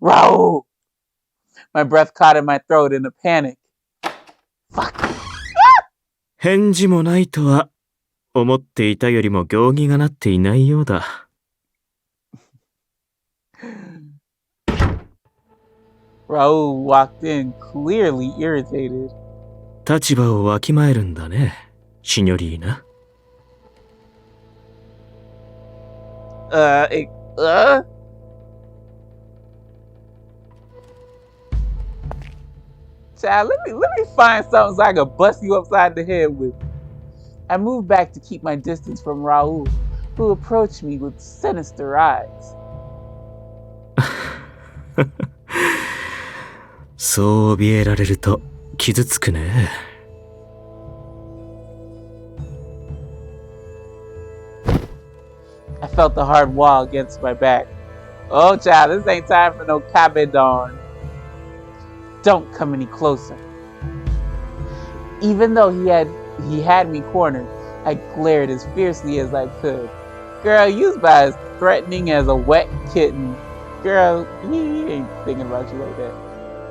Raul! My breath caught in my throat in a panic. Fuck. 返事もないとは、思っていたよりも行儀がなっていないようだ。Raul walked in, clearly irritated. 立場をわきまえるんだね、シニョリーナ。Child, let me find something so I can bust you upside the head with. I moved back to keep my distance from Raul, who approached me with sinister eyes. そう怯えられると傷つくね。I felt the hard wall against my back. Oh, child, this ain't time for no cabedon. Don't come any closer. Even though he had me cornered, I glared as fiercely as I could. Girl, you's about as threatening as a wet kitten. Girl, he ain't thinking about you like that.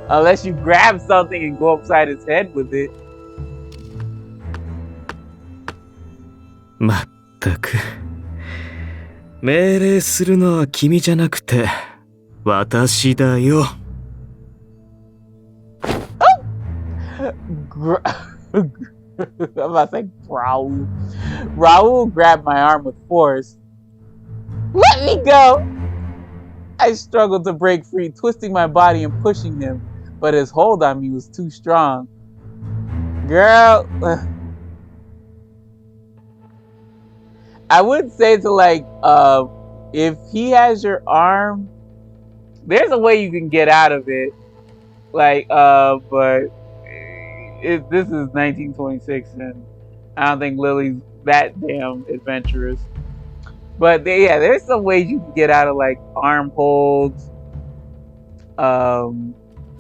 Unless you grab something and go upside his head with it. まったく。命令するのは君じゃなくて、私だよ。I'm about to say Raul. Raul grabbed my arm with force. Let me go! I struggled to break free, twisting my body and pushing him, but his hold on me was too strong. Girl, I would say to like, if he has your arm, there's a way you can get out of it. Like, but this is 1926, and I don't think Lily's that damn adventurous. But yeah, there's some ways you can get out of like arm holds,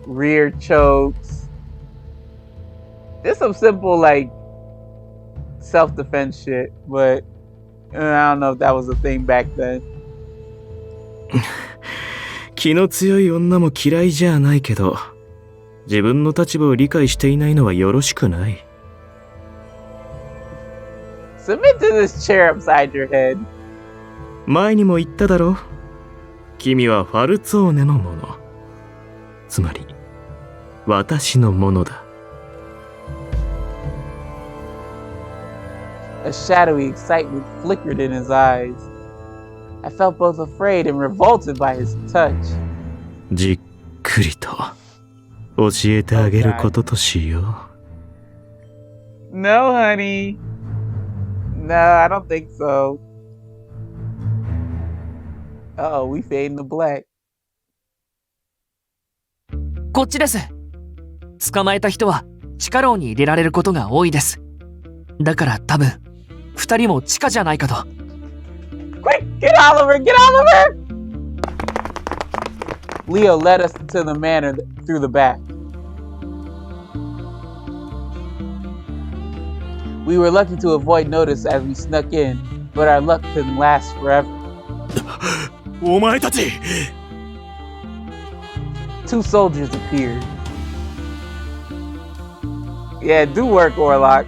rear chokes. There's some simple like self-defense shit, but I don't know if that was a thing back then. 気の強い女も嫌いじゃないけど、自分の立場を理解していないのはよろしくない。Submit to this chair upside your head. 前にも言っただろ。君はファルツォーネのもの。つまり、私のものだ。A shadowy excitement flickered in his eyes. I felt both afraid and revolted by his touch. じっくりと教えてあげることとしよう。No, honey. No, I don't think so. Uh-oh, we fade into black. こっちです。捕まえた人は地下牢に入れられることが多いです。だから多分、二人も地下じゃないかと。Quick, get Oliver, get Oliver! Leo led us into the manor through the back. We were lucky to avoid notice as we snuck in, but our luck couldn't last forever. お前たち! Two soldiers appeared. Yeah, do work, Orlok.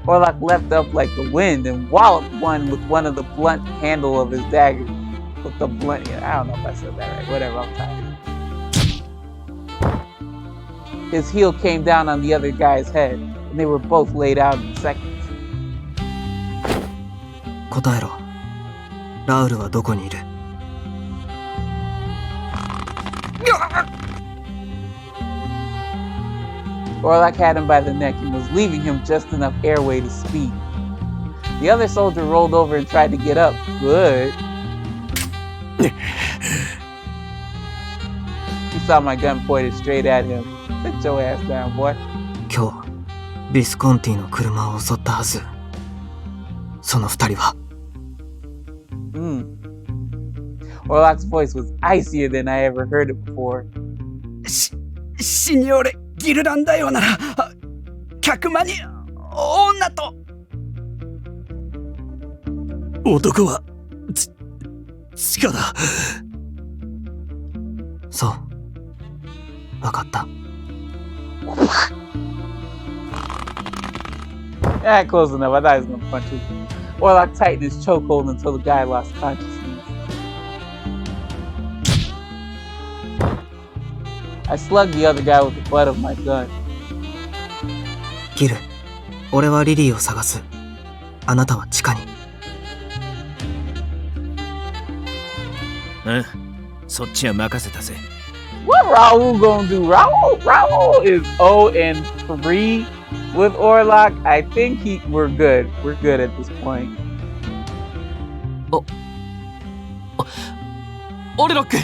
Orlok leapt up like the wind and walloped one with one of the blunt handle of his dagger. With the blunt, yeah, I don't know if I said that right. Whatever, I'm tired. His heel came down on the other guy's head, and they were both laid out in seconds. 答えろ。ラウルはどこにいる？ Orlok had him by the neck and was leaving him just enough airway to speak. The other soldier rolled over and tried to get up. Good. He saw my gun pointed straight at him. Sit your ass down, boy. 今日、ビスコンティの車を襲ったはず。その二人は。Orlok's voice was icier than I ever heard it before. シニョーレ、ギルラン大王なら、客間に女と。男は、地下だ。そう。わかった。Yeah, close enough. I thought he was gonna punch him. Orlok tightened his chokehold until the guy lost consciousness. I slugged the other guy with the butt of my gun. ギル、俺はリリーを探す。あなたは地下に。うん、そっちは任せたぜ。What Raul gonna do? Raul is 0-3 with Orlok. I think we're good. We're good at this point. オルロック。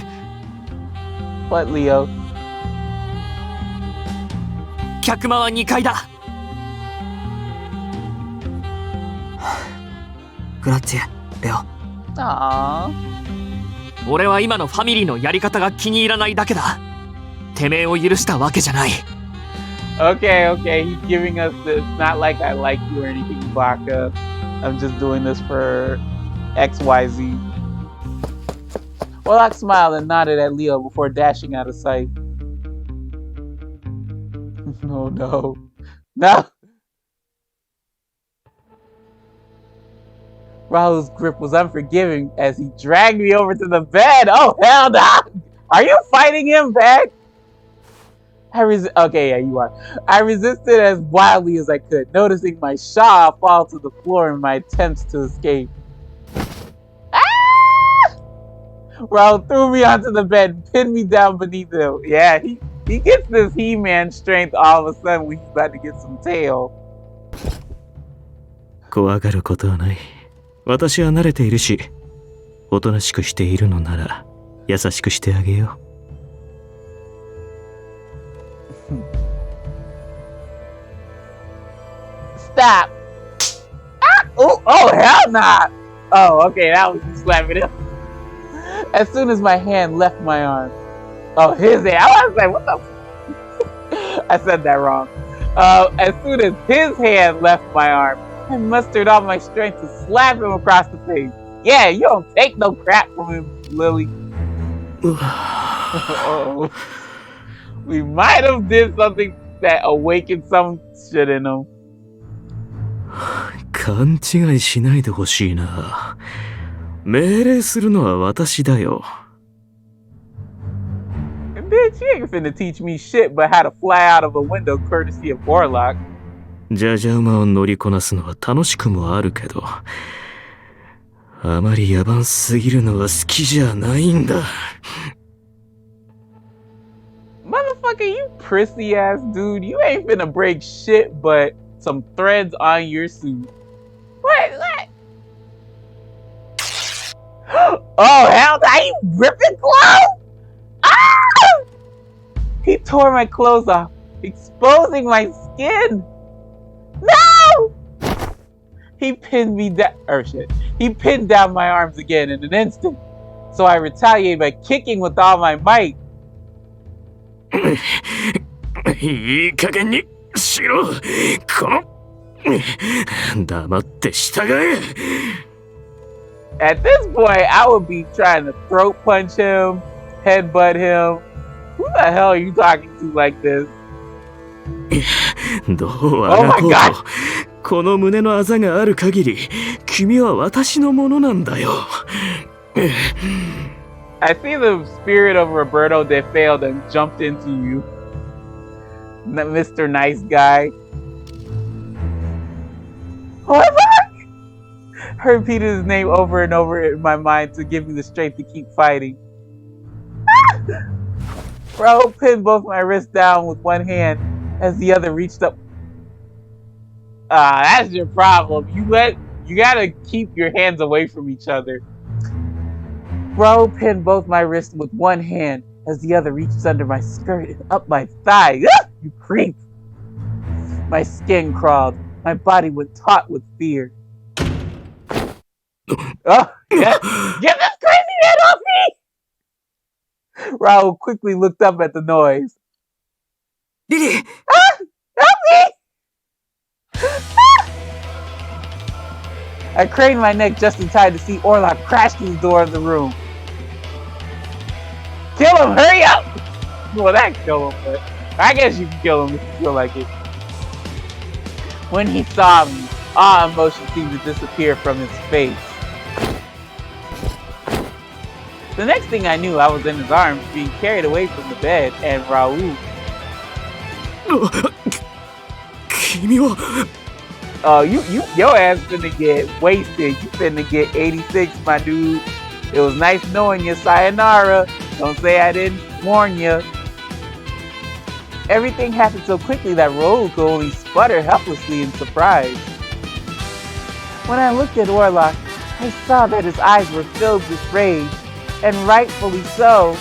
What, Leo? 客間は2階だ。グラッツィエ、レオ。Aww. 俺は今のファミリーのやり方が気に入らないだけだ。てめえを許したわけじゃない。Okay, he's giving us this. It's not like I like you or anything, Baka. I'm just doing this for XYZ. Orlok smiled and nodded at Leo before dashing out of sight. Oh no. No! Raul's grip was unforgiving as he dragged me over to the bed. Oh hell no! Are you fighting him back? Okay, yeah, you are. I resisted as wildly as I could, noticing my shawl fall to the floor in my attempts to escape. Ah! Raul threw me onto the bed and pinned me down beneath him. Yeah, he gets this He-Man strength all of a sudden when he's about to get some tail. 怖がることはない。私は慣れているし、おとなしくしているのなら優しくしてあげよう。Stop! Ah! Oh, hell nah! Oh, okay, that was you slapping him. As soon as my hand left my arm. Oh, his hand. I was like, what the? I said that wrong. As soon as his hand left my arm, I mustered all my strength to slap him across the face. Yeah, you don't take no crap from him, Lily. Oh. We might have did something that awakened some shit in him. 勘違いしないでほしいな。命令するのは私だよ。Bitch, you ain't finna teach me shit but how to fly out of a window courtesy of Orlok. じゃじゃ馬を乗りこなすのは楽しくもあるけど、あまり野蛮すぎるのは好きじゃないんだ。Motherfucker, you prissy ass dude. You ain't finna break shit but some threads on your suit. What? Oh, hell no, you ripping clothes? Ah! He tore my clothes off, exposing my skin. No! He pinned me down. He pinned down my arms again in an instant. So I retaliated by kicking with all my might. いい加減にしろ。この黙って従え。At this point, I would be trying to throat punch him, headbutt him. Who the hell are you talking to like this? どうあがこうと、この胸のあざがある限り、君は私のものなんだよ。I see the spirit of Roberto that failed and jumped into you. Mr. Nice Guy. Orlok! I repeated his name over and over in my mind to give me the strength to keep fighting. Raul pinned both my wrists down with one hand as the other reached up. That's your problem. You gotta keep your hands away from each other. Raul pinned both my wrists with one hand as the other reached under my skirt and up my thigh. You creep! My skin crawled. My body went taut with fear. Oh, get this crazy man off me! Raul quickly looked up at the noise. Lily! Help me! I craned my neck just in time to see Orlok crash through the door of the room. Kill him! Hurry up! Well, that kill him, but I guess you can kill him if you feel like it. When he saw me, all emotion seemed to disappear from his face. The next thing I knew, I was in his arms, being carried away from the bed, and Raul. Oh, your ass finna get wasted. You finna get 86, my dude. It was nice knowing you. Sayonara. Don't say I didn't warn you. Everything happened so quickly that Raul could only sputter helplessly in surprise. When I looked at Orlok, I saw that his eyes were filled with rage, and rightfully so.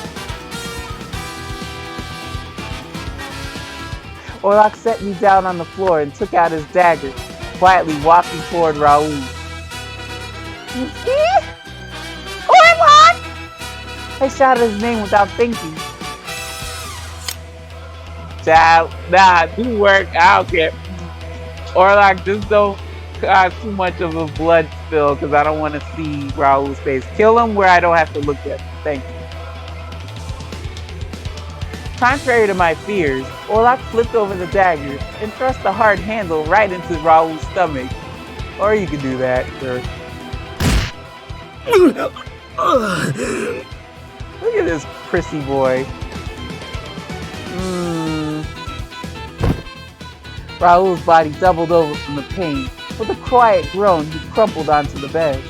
Orlok set me down on the floor and took out his dagger, quietly walking toward Raul. You see? I shouted his name without thinking. Child, nah, do work. I don't care. Orlok, just don't cause too much of a blood spill because I don't want to see Raul's face. Kill him where I don't have to look at him. Thank you. Contrary to my fears, Orlok flipped over the dagger and thrust the hard handle right into Raul's stomach. Or you could do that, sure. Look at this prissy boy. Raul's body doubled over from the pain. With a quiet groan, he crumpled onto the bed.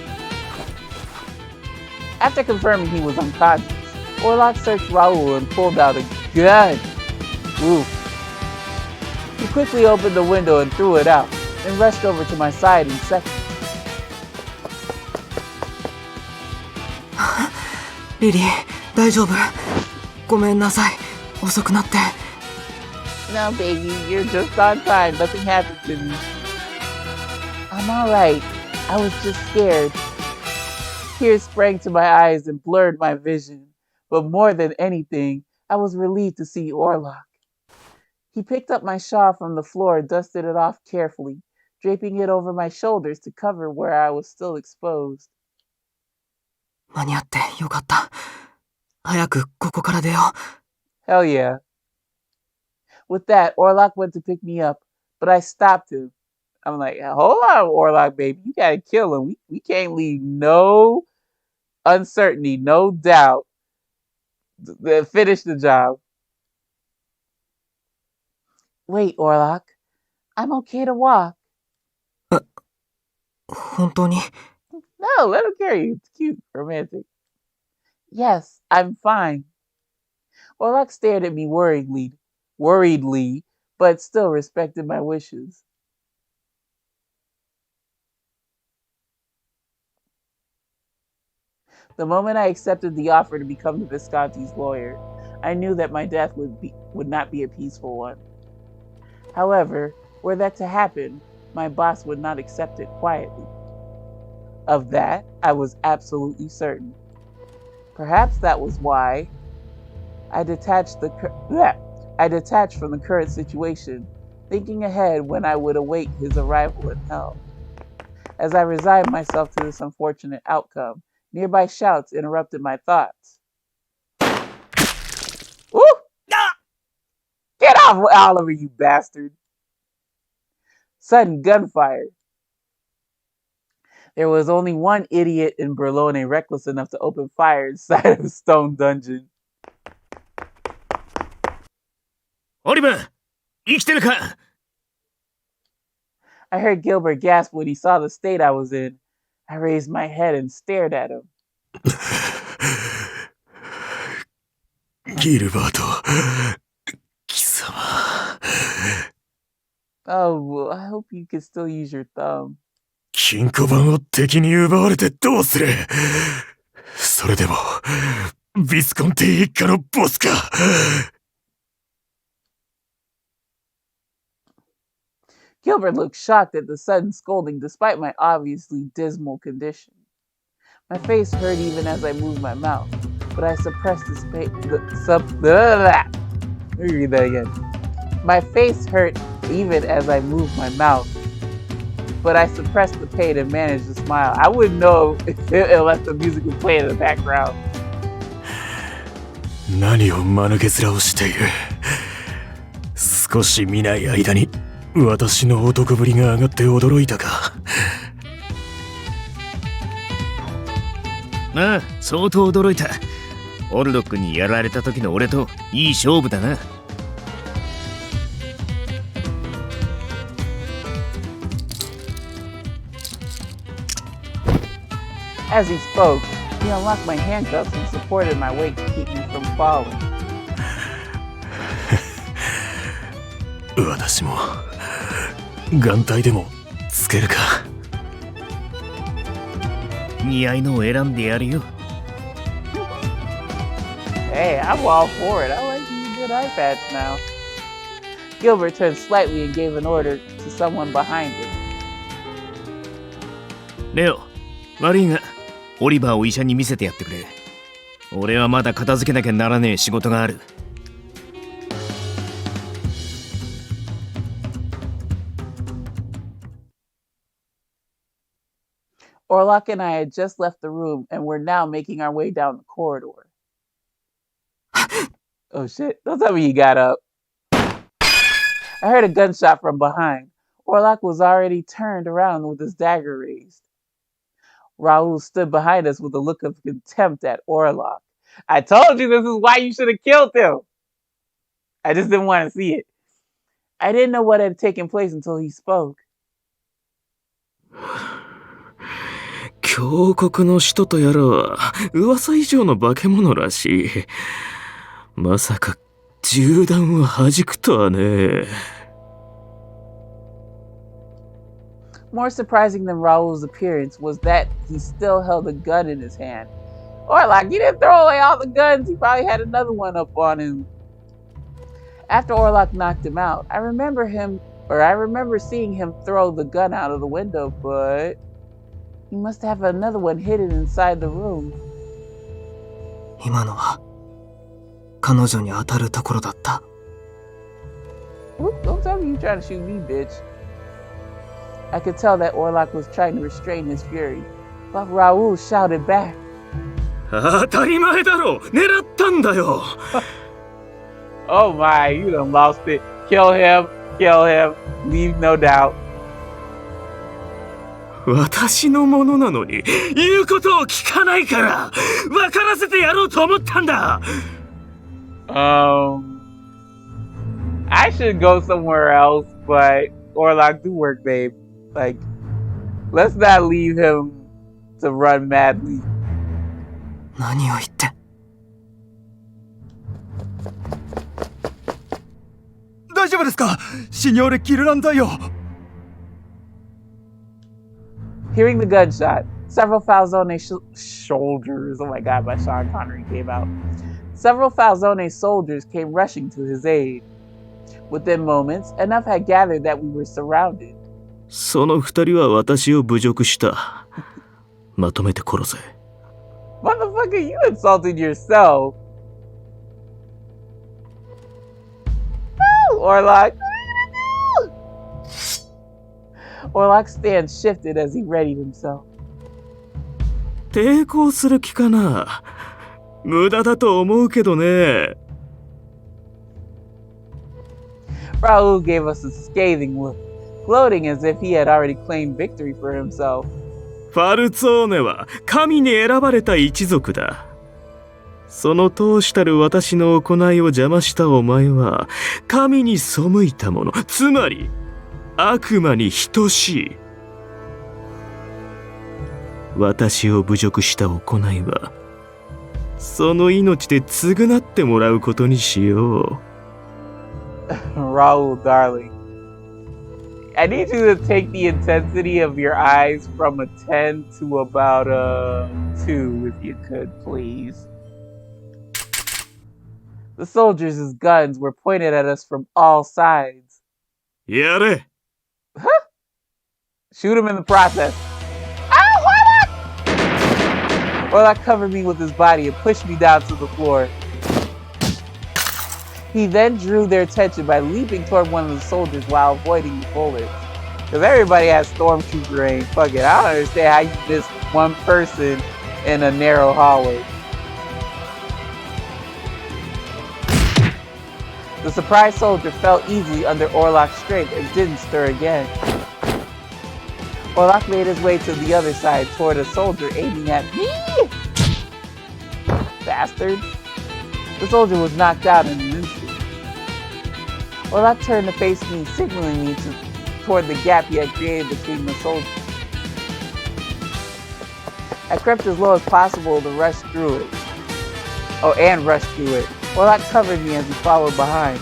After confirming he was unconscious, Orlok searched Raul and pulled out a gun. Oof. He quickly opened the window and threw it out, and rushed over to my side in seconds. リリー、大丈夫？ごめんなさい。遅くなって。No, baby, you're just on time. Nothing happened to me. I'm alright. I was just scared. Tears sprang to my eyes and blurred my vision. But more than anything, I was relieved to see Orlok. He picked up my shawl from the floor and dusted it off carefully, draping it over my shoulders to cover where I was still exposed. 間に合ってよかった。早くここから出よう。Hell yeah. With that, Orlok went to pick me up, but I stopped him. I'm like, hold on, Orlok, baby. You gotta kill him. We can't leave no uncertainty, no doubt. Finish the job. Wait, Orlok. I'm okay to walk. 本当に？ No, let him carry you. It's cute, romantic. Yes, I'm fine. Orlok stared at me worriedly, but still respected my wishes. The moment I accepted the offer to become the Visconti's lawyer, I knew that my death would not be a peaceful one. However, were that to happen, my boss would not accept it quietly. Of that, I was absolutely certain. Perhaps that was why I detached from the current situation, thinking ahead when I would await his arrival in hell. As I resigned myself to this unfortunate outcome, nearby shouts interrupted my thoughts. Woo! Get off, Oliver, you bastard! Sudden gunfire. There was only one idiot in Berlone reckless enough to open fire inside of a stone dungeon. Oliver! 生きてるか? I heard Gilbert gasp when he saw the state I was in. I raised my head and stared at him. Gilberto, 貴様. Oh, well, I hope you can still use your thumb. 金庫番を敵に奪われてどうする? それでもビスコンティ一家のボスか? Gilbert looked shocked at the sudden scolding despite my obviously dismal condition. My face hurt even as I moved my mouth, but I suppressed Let me read that again. My face hurt even as I moved my mouth, but I suppressed the pain and managed to smile. I wouldn't know unless the music was playing in the background. 何を間抜け面をしている? 少し見ない間に私の男ぶりが上がって驚いたか? ああ、相当驚いた。オルロックにやられた時の俺といい勝負だな。As he spoke, he unlocked my handcuffs and supported my weight to keep me from falling. 私も眼帯でもつけるか? 似合いのを選んでやるよ。 Hey, I'm all for it. I like these good eye patch now. Gilbert turned slightly and gave an order to someone behind him. レオ、悪いがオリバーを医者に見せてやってくれ。俺はまだ片付けなきゃならねえ仕事がある。Orlok and I had just left the room and were now making our way down the corridor. Oh shit, don't tell me he got up. I heard a gunshot from behind. Orlok was already turned around with his dagger raised. Raoul stood behind us with a look of contempt at Orlok. I told you this is why you should have killed him. I just didn't want to see it. I didn't know what had taken place until he spoke. 峡谷の使徒とやらは噂以上の化け物らしい。まさか銃弾を弾くとはね。More surprising than Raoul's appearance was that he still held a gun in his hand. Orlok, you didn't throw away all the guns. He probably had another one up on him. After Orlok knocked him out, I remember seeing him throw the gun out of the window, but he must have another one hidden inside the room. 今のは彼女に当たるところだった。 Oop, don't tell me you're trying to shoot me, bitch. I could tell that Orlok was trying to restrain his fury, but Raoul shouted back. 当たり前だろ、狙ったんだよ。Oh my, you done lost it. Kill him, leave no doubt. 私のものなのに言うことを聞かないから分からせてやろうと思ったんだ。I should go somewhere else, but Orlok, do work, babe. Like, let's not leave him to run madly. 何を言って。大丈夫ですか、シニョーレ・ギルランダよ。Hearing the gunshot, several Falzone soldiers, oh my god, my Sean Connery came out. Several Falzone soldiers came rushing to his aid. Within moments, enough had gathered that we were surrounded. その二人は私を侮辱した。まとめて殺せ。Motherfucker, you insulted yourself. Orlok. Orlok's stance shifted as he readied himself. 抵抗する気かな。無駄だと思うけどね。Raoul gave us a scathing look, gloating as if he had already claimed victory for himself. ファルツォーネは神に選ばれた一族だ。その闘したる私の行いを邪魔したお前は神に背いた者、つまり悪魔に等しい。私を侮辱した行いはその命で償ってもらうことにしよう。Raoul, darling, I need you to take the intensity of your eyes from a 10 to about a 2, if you could, please. The soldiers' guns were pointed at us from all sides. やれ! Huh? Shoot him in the process. Orlok covered me with his body and pushed me down to the floor. He then drew their attention by leaping toward one of the soldiers while avoiding the bullets. Because everybody has stormtrooper aim. Fuck it, I don't understand how you missed one person in a narrow hallway. The surprised soldier fell easily under Orlok's strength and didn't stir again. Orlok made his way to the other side toward a soldier aiming at me. Bastard. The soldier was knocked out in an instant. Orlok turned to face me, signaling me toward the gap he had created between the soldiers. I crept as low as possible to rush through it. Rush through it. Orlok covered me as he followed behind.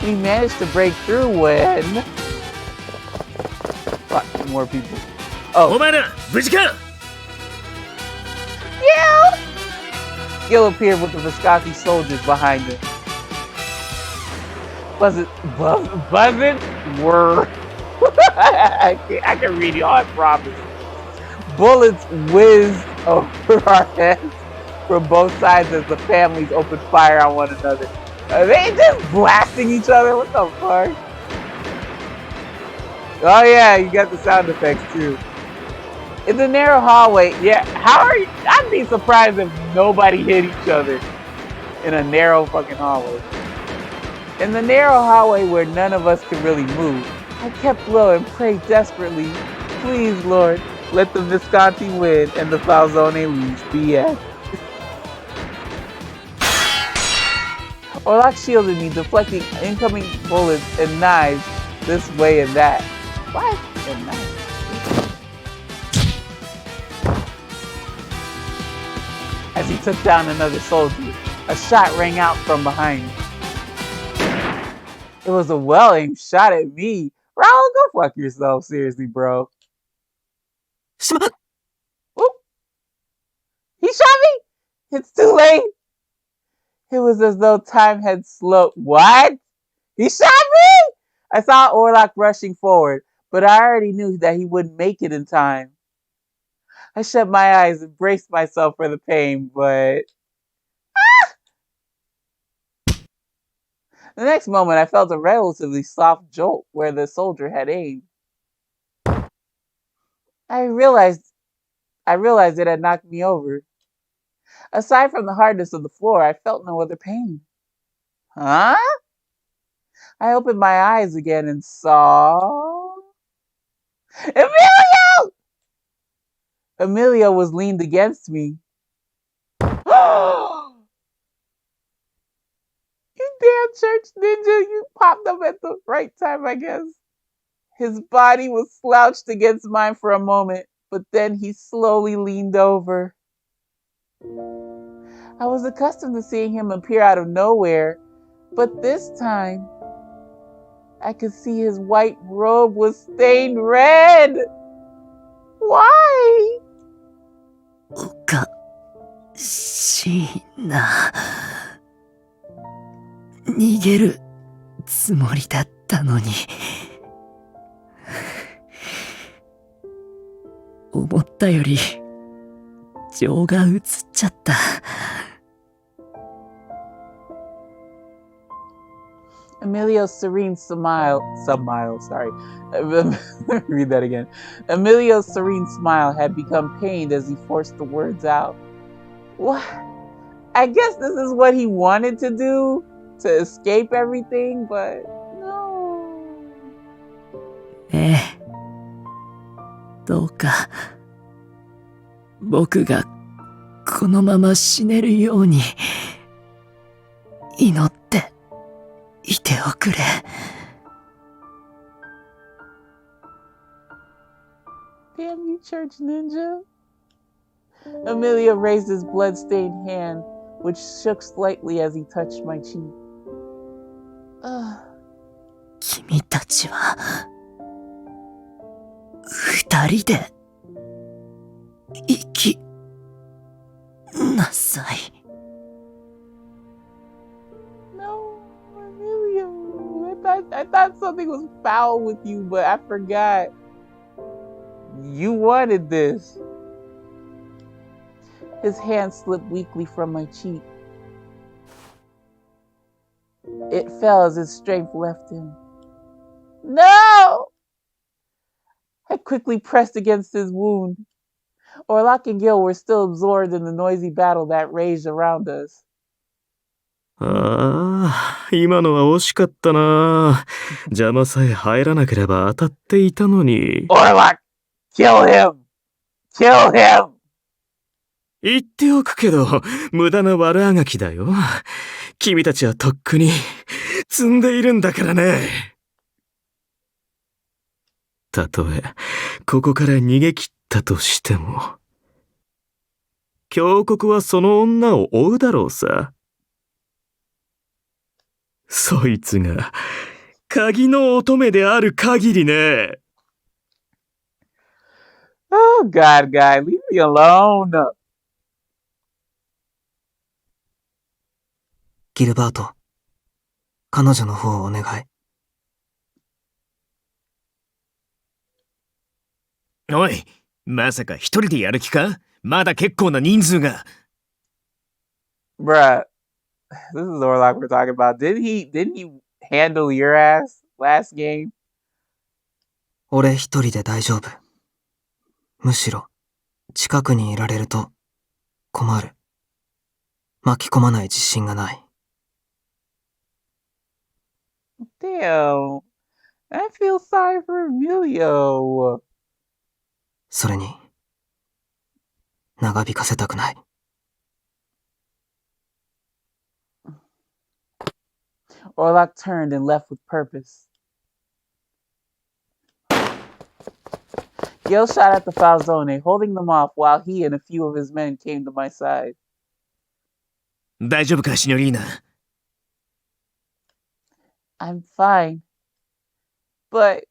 We managed to break through when... Fuck, more people. Oh. Gil appeared with the Visconti soldiers behind him. Buzzing were. I can read you, I promise. Bullets whizzed over our heads, from both sides as the families open fire on one another. Are they just blasting each other? What the fuck? Oh yeah, you got the sound effects too. In the narrow hallway, yeah, how are you? I'd be surprised if nobody hit each other in a narrow fucking hallway. In the narrow hallway where none of us could really move, I kept low and prayed desperately, please Lord, let the Visconti win and the Falzone lose. BS. Orlok shielded me, deflecting incoming bullets and knives this way and that. What? And knives? As he took down another soldier, a shot rang out from behind. It was a well-aimed shot at me. Raul, go fuck yourself, seriously, bro. Whoop. He shot me! It's too late! It was as though time had slowed. What? He shot me! I saw Orlok rushing forward, but I already knew that he wouldn't make it in time. I shut my eyes and braced myself for the pain, but... The next moment, I felt a relatively soft jolt where the soldier had aimed. I realized it had knocked me over. Aside from the hardness of the floor, I felt no other pain. Huh? I opened my eyes again and saw... Emilio! Emilio was leaned against me. You damn church ninja, you popped up at the right time, I guess. His body was slouched against mine for a moment, but then he slowly leaned over. I was accustomed to seeing him appear out of nowhere, but this time, I could see his white robe was stained red. Why? おかしいな。逃げるつもりだったのに。思ったより情が移っちゃった。Emilio's serene smile, sorry. Read that again. Emilio's serene smile had become pained as he forced the words out. What? I guess this is what he wanted to do, to escape everything, but no. ええ。どうか、僕がこのまま死ねるように祈っていておくれ。Damn you, church ninja. Emilio raised his blood-stained hand, which shook slightly as he touched my cheek. 君たちは二人で生きなさい。No, Emilio. I thought something was foul with you, but I forgot. You wanted this. His hand slipped weakly from my cheek. It fell as his strength left him. No! I quickly pressed against his wound. Orlok and Gil were still absorbed in the noisy battle that raged around us. ああ、今のは惜しかったな。邪魔さえ入らなければ当たっていたのに。Orlok! Kill him! Kill him! 言っておくけど、無駄な悪あがきだよ。君たちはとっくに積んでいるんだからね。たとえ、ここから逃げ切ったとしても、峡谷はその女を追うだろうさ。そいつが、鍵の乙女である限りね。Oh, God, guy, leave me alone. ギルバート、彼女の方をお願い。おい、まさか一人でやる気か？まだ結構な人数が。Bruh, this is Orlok we're talking about. Didn't he handle your ass last game? 俺一人で大丈夫。むしろ、近くにいられると、困る。巻き込まない自信がない。Damn, I feel sorry for Emilio. それに、長引かせたくない。Orlok turned and left with purpose. Gil shot at the Falzone, holding them off while he and a few of his men came to my side. 大丈夫か、シニョリーナ。I'm fine. But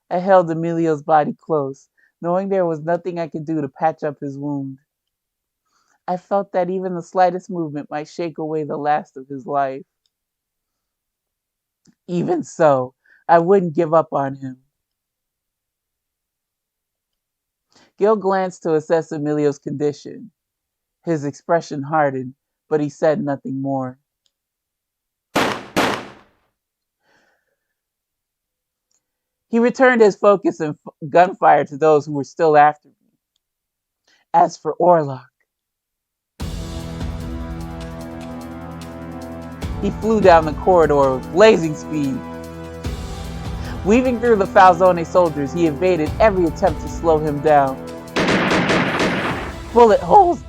I held Emilio's body close, knowing there was nothing I could do to patch up his wound. I felt that even the slightest movement might shake away the last of his life. Even so, I wouldn't give up on him. Gil glanced to assess Emilio's condition. His expression hardened, but he said nothing more. He returned his focus and gunfire to those who were still after me. As for Orlok, he flew down the corridor with blazing speed. Weaving through the Falzone soldiers, he evaded every attempt to slow him down. Bullet holes,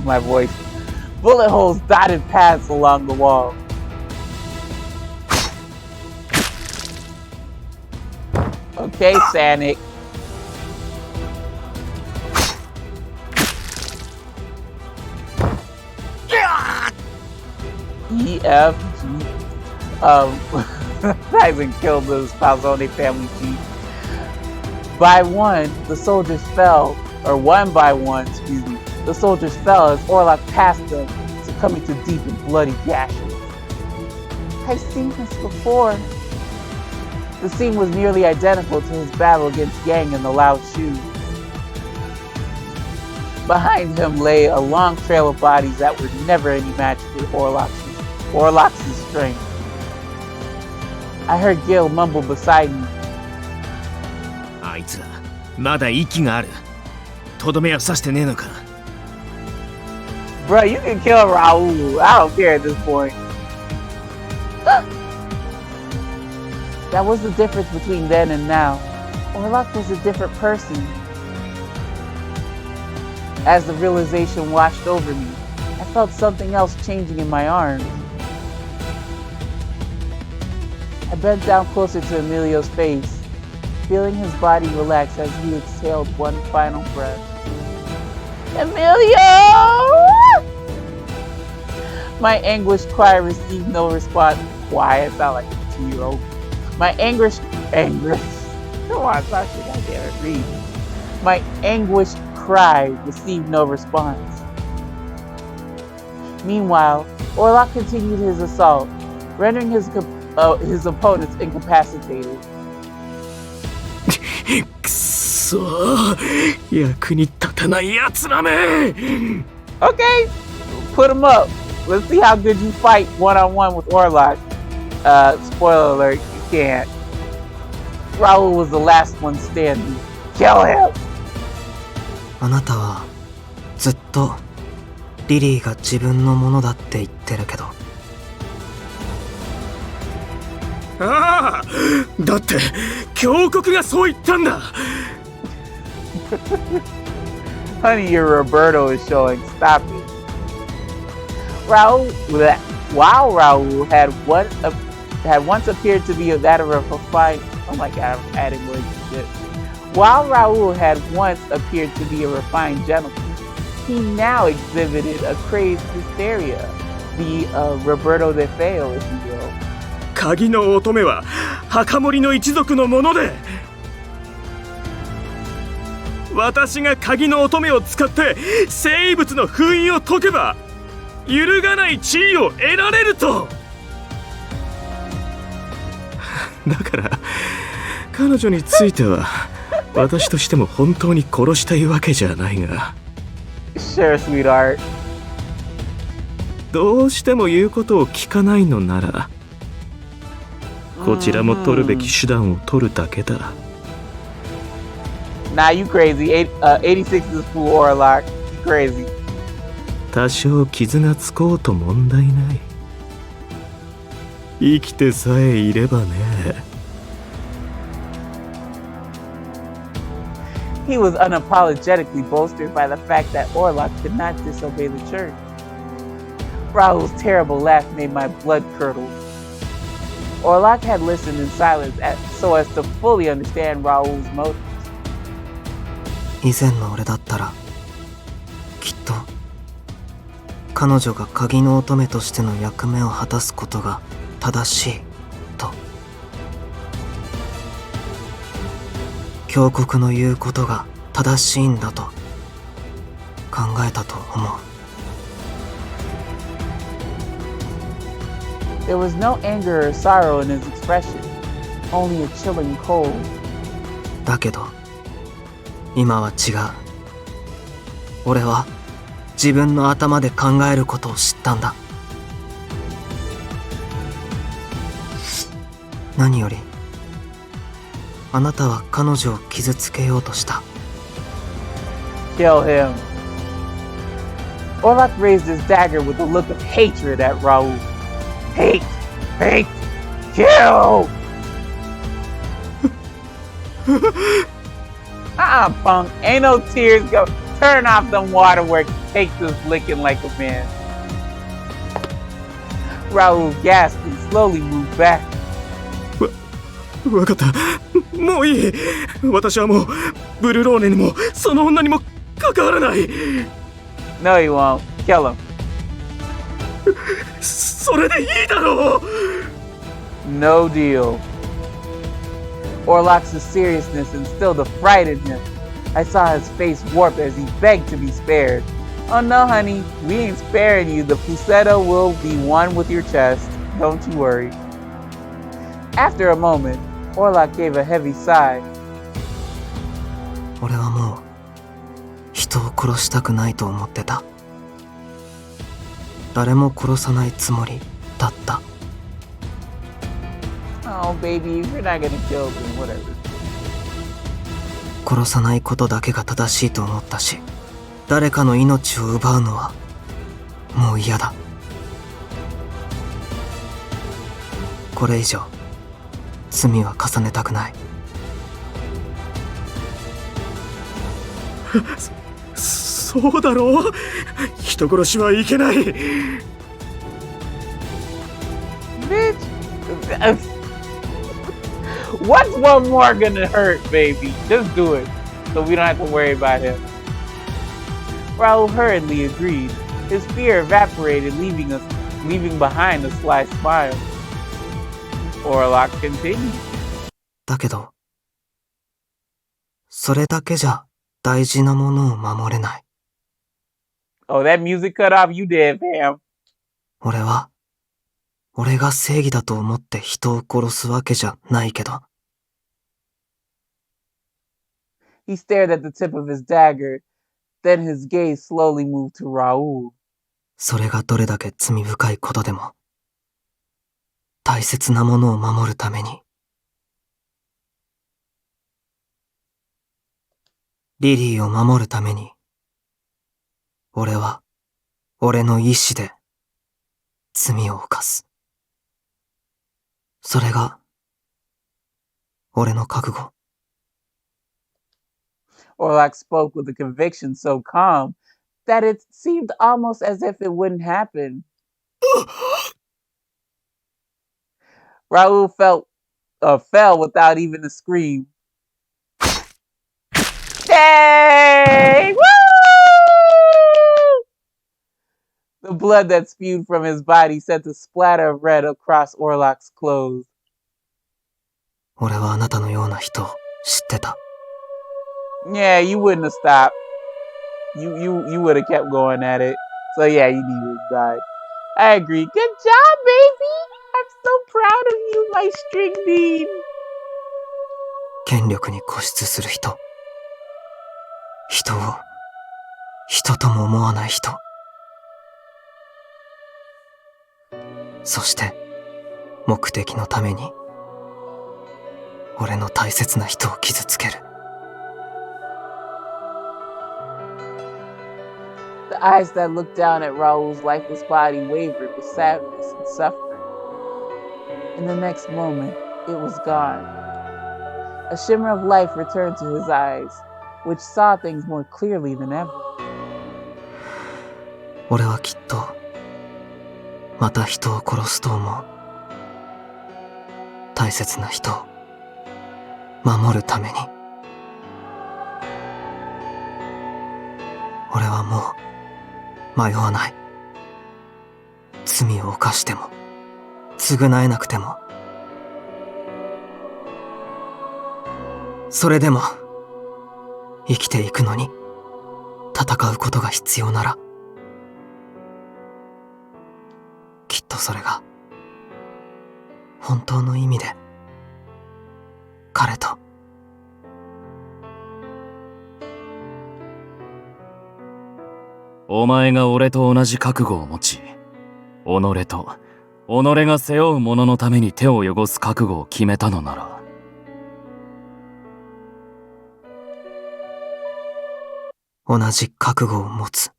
my voice. Bullet holes dotted paths along the wall. Okay, Sanic. EFG. Tyson killed the Falzone family chief. By one, the soldiers fell, or one by one, excuse me, the soldiers fell as Orlok passed them, succumbing to deep and bloody gashes. I've seen this before. The scene was nearly identical to his battle against Yang and the Loud Shoes. Behind him lay a long trail of bodies that were never any match for Orlok's strength. I heard Gil mumble beside me. あいつら、まだ息がある。とどめは刺してねえのか。Bro, you can kill Raul. I don't care at this point. That was the difference between then and now. Orlok was a different person. As the realization washed over me, I felt something else changing in my arms. I bent down closer to Emilio's face, feeling his body relax as he exhaled one final breath. Emilio! My anguished cry received no response. Why? I sound like a 2-year-old. My anguished. Come on, Sasha, goddamn it, read. My anguished cry received no response. Meanwhile, Orlok continued his assault, rendering his opponents incapacitated. くそー、役に立たないやつらめ。 Okay, put him up. Let's see how good you fight one-on-one with Orlok. Spoiler alert, you can't. Raul was the last one standing. Kill him! あなたはずっとリリーが自分のものだって言ってるけど。ああ、だって峡谷がそう言ったんだ。Honey, your Roberto is showing. Stop it. While Raul had once appeared to be that of a refined. Oh my God, I'm adding words to shit. While Raul had once appeared to be a refined gentleman, he now exhibited a crazed hysteria. The Roberto de Feo, if you will. 鍵の乙女は墓守の一族のもので、私が鍵の乙女を使って生物の封印を解けば揺るがない地位を得られると。だから彼女については私としても本当に殺したいわけじゃないが。Sure, sweetheart. どうしても言うことを聞かないのなら、こちらも取るべき手段を取るだけだ。Nah, you crazy. 86 is full Orlok. You crazy. 多少傷がつこうと問題ない。生きてさえいればね。He was unapologetically bolstered by the fact that Orlok could not disobey the church. Raoul's terrible laugh made my blood curdle. Orlok had listened in silence so as to fully understand Raoul's motives. 以前の俺だったら、きっと彼女が鍵の乙女としての役目を果たすことが正しいと、教国の言うことが正しいんだと考えたと思う。There was no anger or sorrow in his expression, only a chilling cold. だけど今は違う。俺は自分の頭で考えることを知ったんだ。何よりあなたは彼女を傷つけようとした。Kill him. Orlok raised his dagger with a look of hatred at Raoul. Hate! Hate! Kill! Punk. Ain't no tears. Go turn off them waterworks. Take this licking like a man. Raoul gasped and slowly moved back. わかった。もういい。私はもうブルローネにもその女にも関わらない。No, he won't. Kill him. それでいいだろう。No deal. Orlok's seriousness instilled a fright in him. I saw his face warp as he begged to be spared. Oh no, honey, we ain't sparing you. The Pusetto will be one with your chest. Don't you worry. After a moment, Orlok gave a heavy sigh. 俺はもう人を殺したくないと思ってた。誰も殺さないつもりだった。Oh, baby, if you're not gonna kill them, whatever. 殺さないことだけが正しいと思ったし、誰かの命を奪うのはもう嫌だ。これ以上罪は重ねたくない。そうだろう。人殺しはいけない。Bitch! What's one more gonna hurt, baby? Just do it, so we don't have to worry about him. Raoul hurriedly agreed. His fear evaporated, leaving behind a sly smile. Orlok continued. だけど、それだけじゃ大事なものを守れない。Oh, that music cut off. You did, fam. 俺が正義だと思って人を殺すわけじゃないけど。He stared at the tip of his dagger. Then his gaze slowly moved to Raoul. それがどれだけ罪深いことでも、大切なものを守るために。リリーを守るために、俺は俺の意志で罪を犯す。それが俺の覚悟。Orlok spoke with a conviction so calm that it seemed almost as if it wouldn't happen. Raoul fell without even a scream. Yay! Woo! The blood that spewed from his body sent a splatter of red across Orlok's clothes. 俺はあなたのような人を知ってた。Yeah, you wouldn't have stopped. You would have kept going at it. So yeah, you needed to die. I agree. Good job, baby. I'm so proud of you, my string bean. 権力に固執する人。人を人とも思わない人。そして目的のために俺の大切な人を傷つける。The eyes that looked down at Raul's lifeless body wavered with sadness and suffering. In the next moment, it was gone. A shimmer of life returned to his eyes, which saw things more clearly than ever. 俺はきっとまた人を殺すと思う。大切な人を守るために。俺はもう迷わない。罪を犯しても償えなくても、それでも生きていくのに戦うことが必要なら、きっとそれが本当の意味で彼と。お前が俺と同じ覚悟を持ち、己と己が背負う者のために手を汚す覚悟を決めたのなら、同じ覚悟を持つ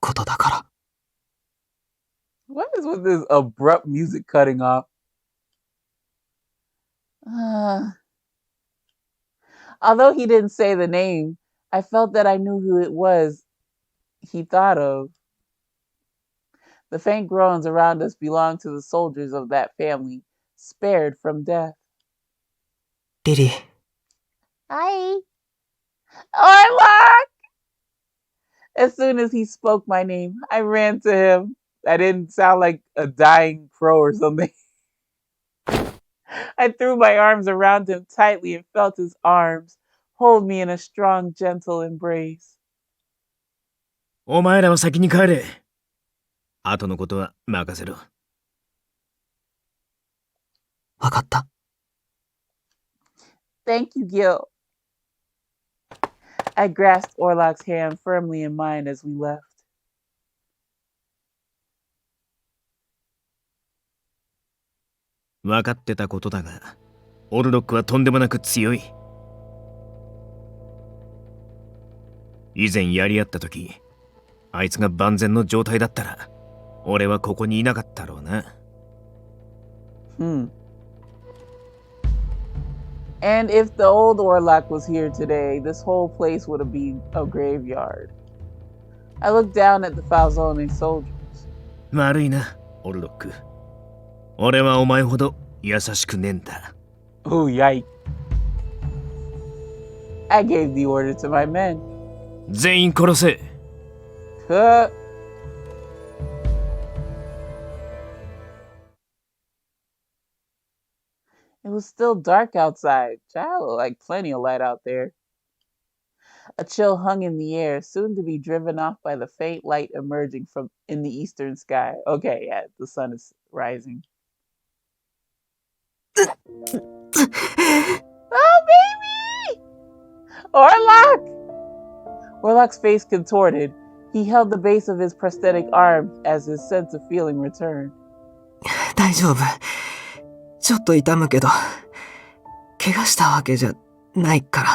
ことだから。What is with this abrupt music cutting off? Although he didn't say the name, I felt that I knew who it was he thought of. The faint groans around us belonged to the soldiers of that family, spared from death. リリー。Hi. Orlok! As soon as he spoke my name, I ran to him. I didn't sound like a dying crow or something. I threw my arms around him tightly and felt his arms hold me in a strong, gentle embrace. お前らは先に帰れ。後のことは任せろ。わかった。Thank you, Gil. I grasped Orlok's hand firmly in mine as we left. 分かってたことだが、オルロックはとんでもなく強い。以前やり合った時、あいつが万全の状態だったら、俺はここにいなかったろうな。And if the old Orlok was here today, this whole place would have been a graveyard. I looked down at the Falzone soldiers. 悪いな、オルロック。俺はお前ほど優しくねえんだ。Oh, yikes. I gave the order to my men. 全員殺せ。It was still dark outside. Child, like plenty of light out there. A chill hung in the air, soon to be driven off by the faint light emerging from in the eastern sky. Okay, yeah, the sun is rising. Oh, baby! Orlok! Orlok's face contorted. He held the base of his prosthetic arm as his sense of feeling returned. 大丈夫。ちょっと痛むけど、怪我したわけじゃないから。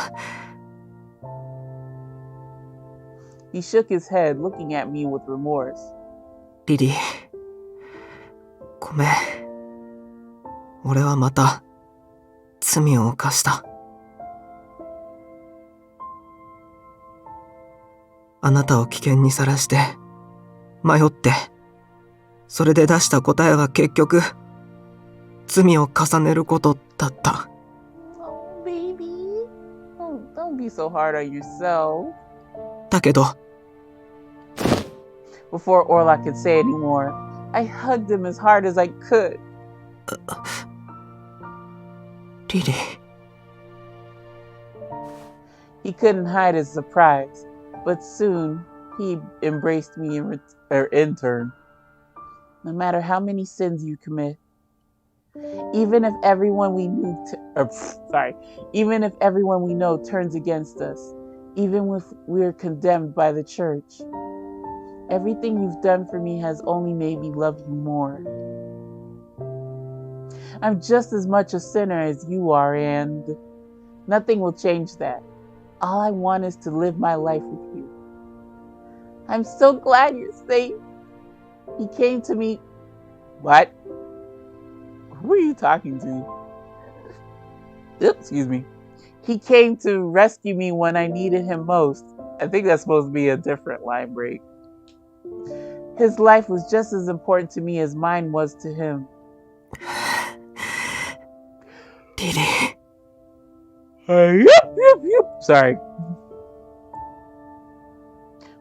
He shook his head, looking at me with remorse. リリー、ごめん。俺はまた罪を犯した。あなたを危険にさらして、迷って、それで出した答えは結局、罪を重ねることだった。Oh, baby. Don't be so hard on yourself. だけど、Before Orlok could say anymore, I hugged him as hard as I could. リリー。He couldn't hide his surprise, but soon he embraced me in turn. No matter how many sins you commit, even if everyone we know turns against us, even if we're condemned by the church, everything you've done for me has only made me love you more. I'm just as much a sinner as you are, and nothing will change that. All I want is to live my life with you. I'm so glad you're safe. He came to me. What? Who are you talking to? Oops, excuse me. He came to rescue me when I needed him most. I think that's supposed to be a different line break. His life was just as important to me as mine was to him. Lily. Sorry.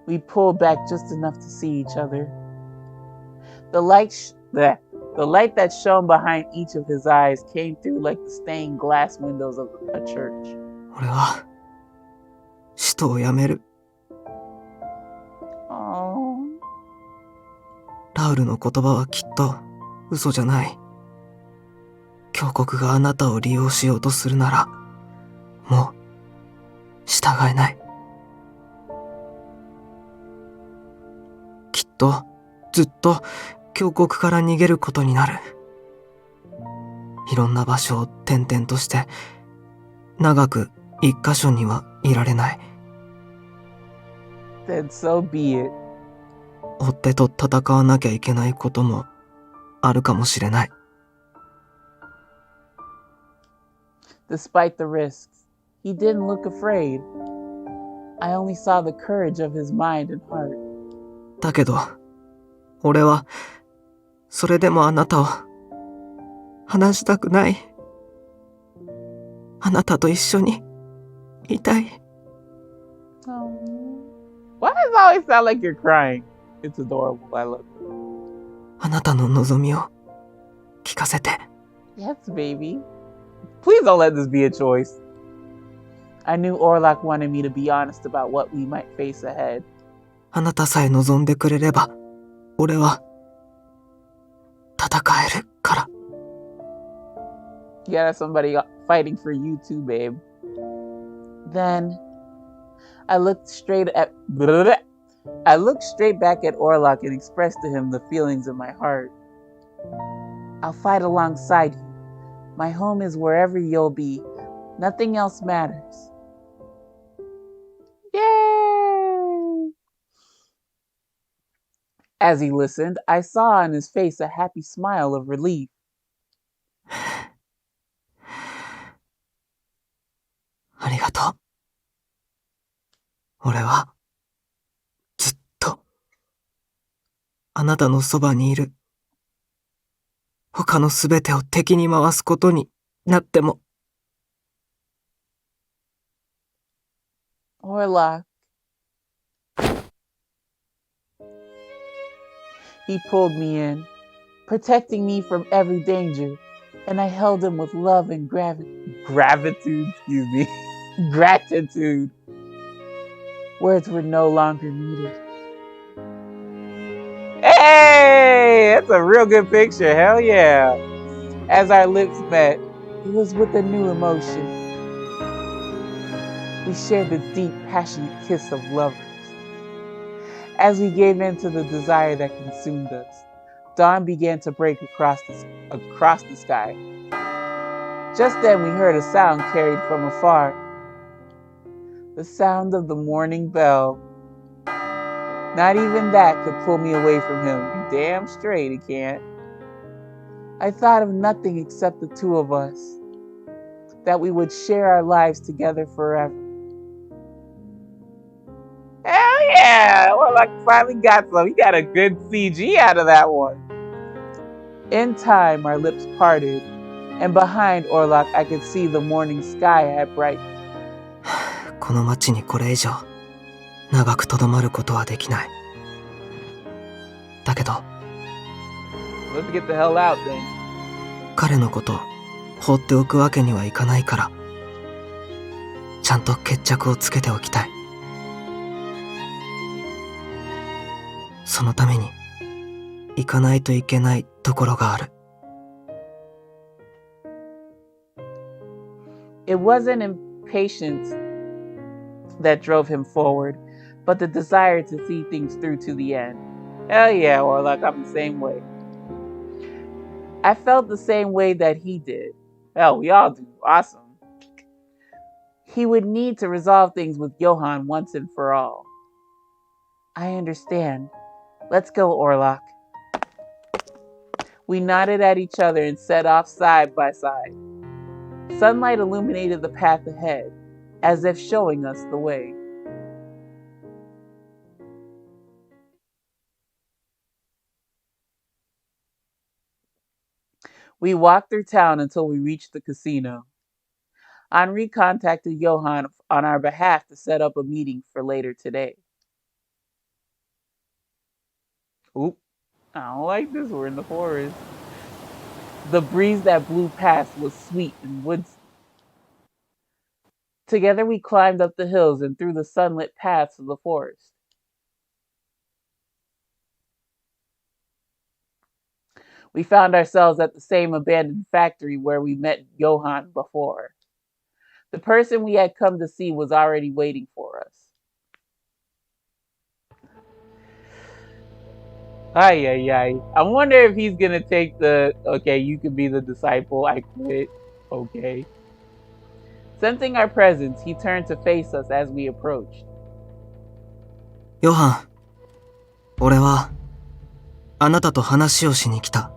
We pulled back just enough to see each other. The light that shone behind each of his eyes came through like the stained glass windows of a church. 俺は使徒を辞める。 Oh. ラウルの言葉はきっと嘘じゃない。教国があなたを利用しようとするなら、もう従えない。きっとずっと教国から逃げることになる。いろんな場所を転々として長く一箇所にはいられない。 Then so be it. 追っ手と戦わなきゃいけないこともあるかもしれない。 Despite the risks, he didn't look afraid. I only saw the courage of his mind and heart. だけど、俺はそれでもあなたを離したくない。あなたと一緒にいたい。 Oh. Why does it always sound like you're crying? It's adorable. I love it. あなたの望みを聞かせて。 Yes, baby. Please don't let this be a choice. I knew Orlok wanted me to be honest about what we might face ahead. あなたさえ望んでくれれば、俺は戦えるから。 You gotta have somebody fighting for you too, babe. Then I looked straight back at Orlok and expressed to him the feelings in my heart. I'll fight alongside you. My home is wherever you'll be. Nothing else matters. Yay! As he listened, I saw on his face a happy smile of relief. ありがとう。俺はずっとあなたのそばにいる。他のすべてを敵に回すことになっても。 Orlok. He pulled me in, protecting me from every danger, and I held him with love and gratitude. Gratitude. Words were no longer needed. Hey, that's a real good picture. Hell yeah. As our lips met, it was with a new emotion. We shared the deep, passionate kiss of lovers. As we gave in to the desire that consumed us, dawn began to break across the sky. Just then we heard a sound carried from afar. The sound of the morning bell. Not even that could pull me away from him. You damn straight it can't. I thought of nothing except the two of us. That we would share our lives together forever. Hell yeah! Orlok finally got some. He got a good CG out of that one. In time, our lips parted, and behind Orlok, I could see the morning sky had brightened. この町にこれ以上長くとどまることはできない。だけど、Let's get the hell out then. 彼のこと放っておくわけにはいかないから、ちゃんと決着をつけておきたい。そのために行かないといけないところがある。It wasn't impatience that drove him forward, but the desire to see things through to the end. Hell yeah, Orlok, I'm the same way. I felt the same way that he did. Hell, we all do. Awesome. He would need to resolve things with Johann once and for all. I understand. Let's go, Orlok. We nodded at each other and set off side by side. Sunlight illuminated the path ahead, as if showing us the way. We walked through town until we reached the casino. Henri contacted Johann on our behalf to set up a meeting for later today. Oop, I don't like this. We're in the forest. The breeze that blew past was sweet and woodsy. Together we climbed up the hills and through the sunlit paths of the forest. We found ourselves at the same abandoned factory where we met Johann before. The person we had come to see was already waiting for us. Ay, ay, ay. I wonder if he's gonna take the, okay, you can be the disciple, I quit. Okay. Sensing our presence, he turned to face us as we approached. ヨハン、俺は、あなたと話をしに来た。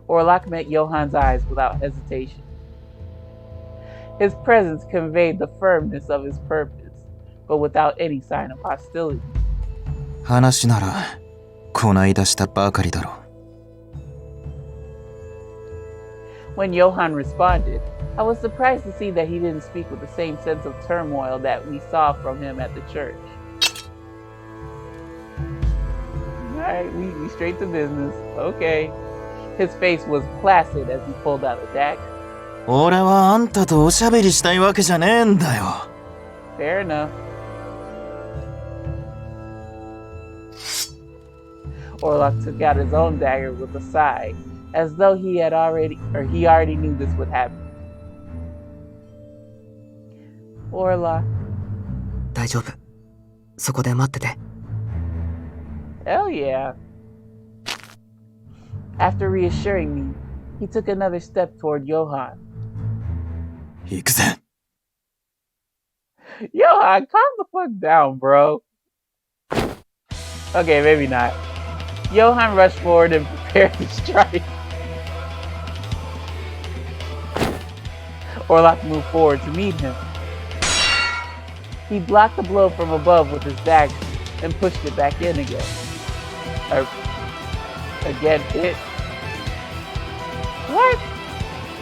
Orlok met Johann's eyes without hesitation. His presence conveyed the firmness of his purpose, but without any sign of hostility. 話なら、こないだしたばかりだろ。When Johann responded, I was surprised to see that he didn't speak with the same sense of turmoil that we saw from him at the church. Alright, we straight to business. Okay. His face was placid as he pulled out a dagger. 俺はあんたとおしゃべりしたいわけじゃねえんだよ。Fair enough. Orlok took out his own dagger with a sigh, as though he already knew this would happen. Orlok. 大丈夫。そこで待ってて。Hell yeah. After reassuring me, he took another step toward Johann. 行くぜ。Johann, calm the fuck down, bro. Okay, maybe not. Johann rushed forward and prepared to strike. Orlok moved forward to meet him. He blocked the blow from above with his dagger and pushed it back in again. Again hit. What?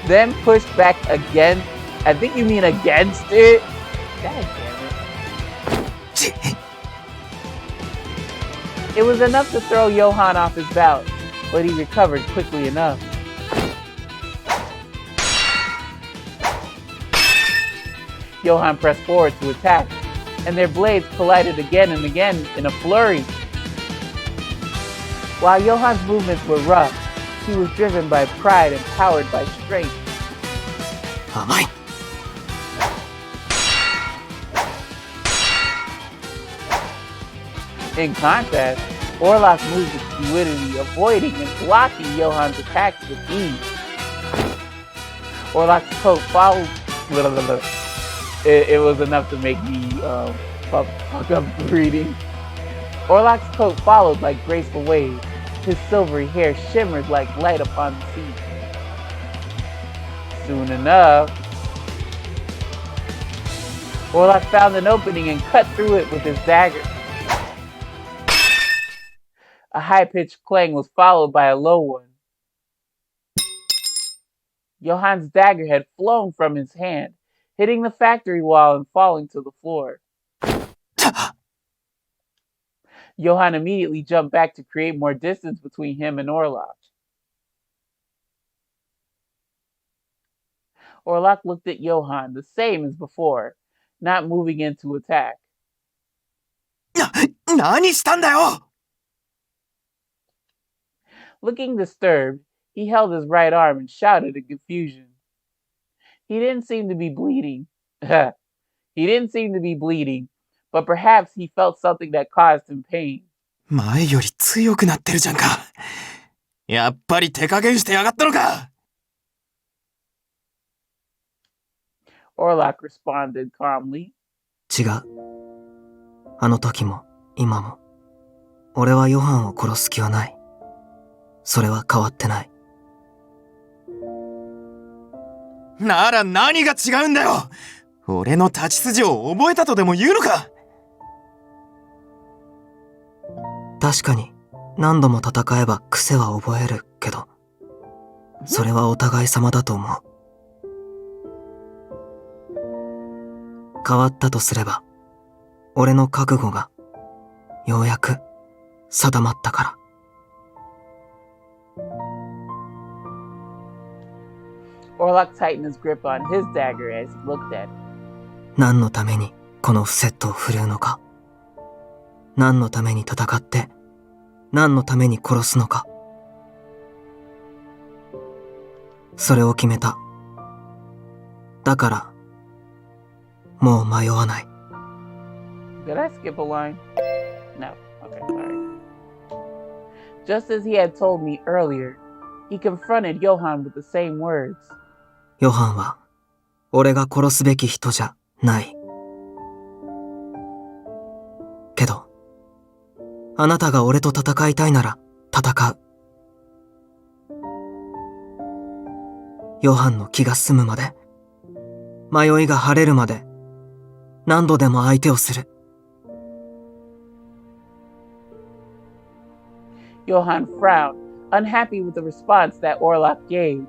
Then pushed back again? I think you mean against it? God damn it. It was enough to throw Johann off his balance, but he recovered quickly enough. Johann pressed forward to attack, and their blades collided again and again in a flurry. While Johann's movements were rough, he was driven by pride and powered by strength. 甘い。In contrast, Orlok moved with fluidity, avoiding and blocking Johann's attacks with ease. Orlok's coat followed. It was enough to make me fuck up the reading. Orlok's coat followed like graceful waves. His silvery hair shimmered like light upon the sea. Soon enough, Orlok found an opening and cut through it with his dagger. A high-pitched clang was followed by a low one. Johann's dagger had flown from his hand, hitting the factory wall and falling to the floor. Johann immediately jumped back to create more distance between him and Orlok. Orlok looked at Johann, the same as before, not moving in to attack. 何したんだよ! Looking disturbed, he held his right arm and shouted in confusion. He didn't seem to be bleeding. He didn't seem to be bleeding, but perhaps he felt something that caused him pain. 前より強くなってるじゃんか。やっぱり手加減してやがったのか。Orlok responded calmly. 違う。あの時も今も俺はヨハンを殺す気はない。それは変わってない。なら何が違うんだよ。俺の立ち筋を覚えたとでも言うのか。確かに何度も戦えば癖は覚えるけど、それはお互い様だと思う。変わったとすれば、俺の覚悟がようやく定まったから。Orlok tightened his grip on his dagger as he looked at it. 何のためにこのフセットを振るうのか。何のために戦って、何のために殺すのか。それを決めた。だから、もう迷わない。Did I skip a line? No. Okay, sorry. Just as he had told me earlier, he confronted Johann with the same words. ヨハンは、俺が殺すべき人じゃない。けど、あなたが俺と戦いたいなら戦う。ヨハンの気が済むまで、迷いが晴れるまで、何度でも相手をする。Johann frowned, unhappy with the response that Orlok gave.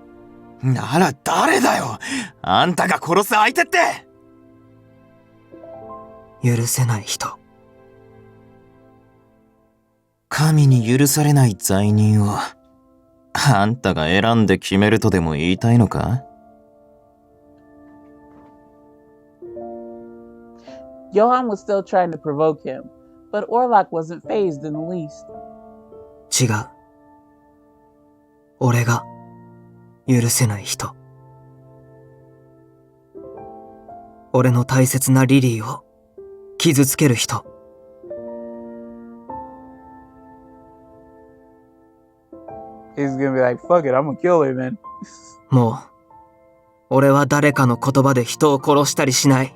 なら誰だよ。あんたが殺す相手って。許せない人。神に許されない罪人をあんたが選んで決めるとでも言いたいのか。Johann was still trying to provoke him, but Orlok wasn't fazed in the least. 違う。俺が許せない人。俺の大切なリリーを傷つける人。He's gonna be like, fuck it, I'm gonna kill her, man. もう、俺は誰かの言葉で人を殺したりしない。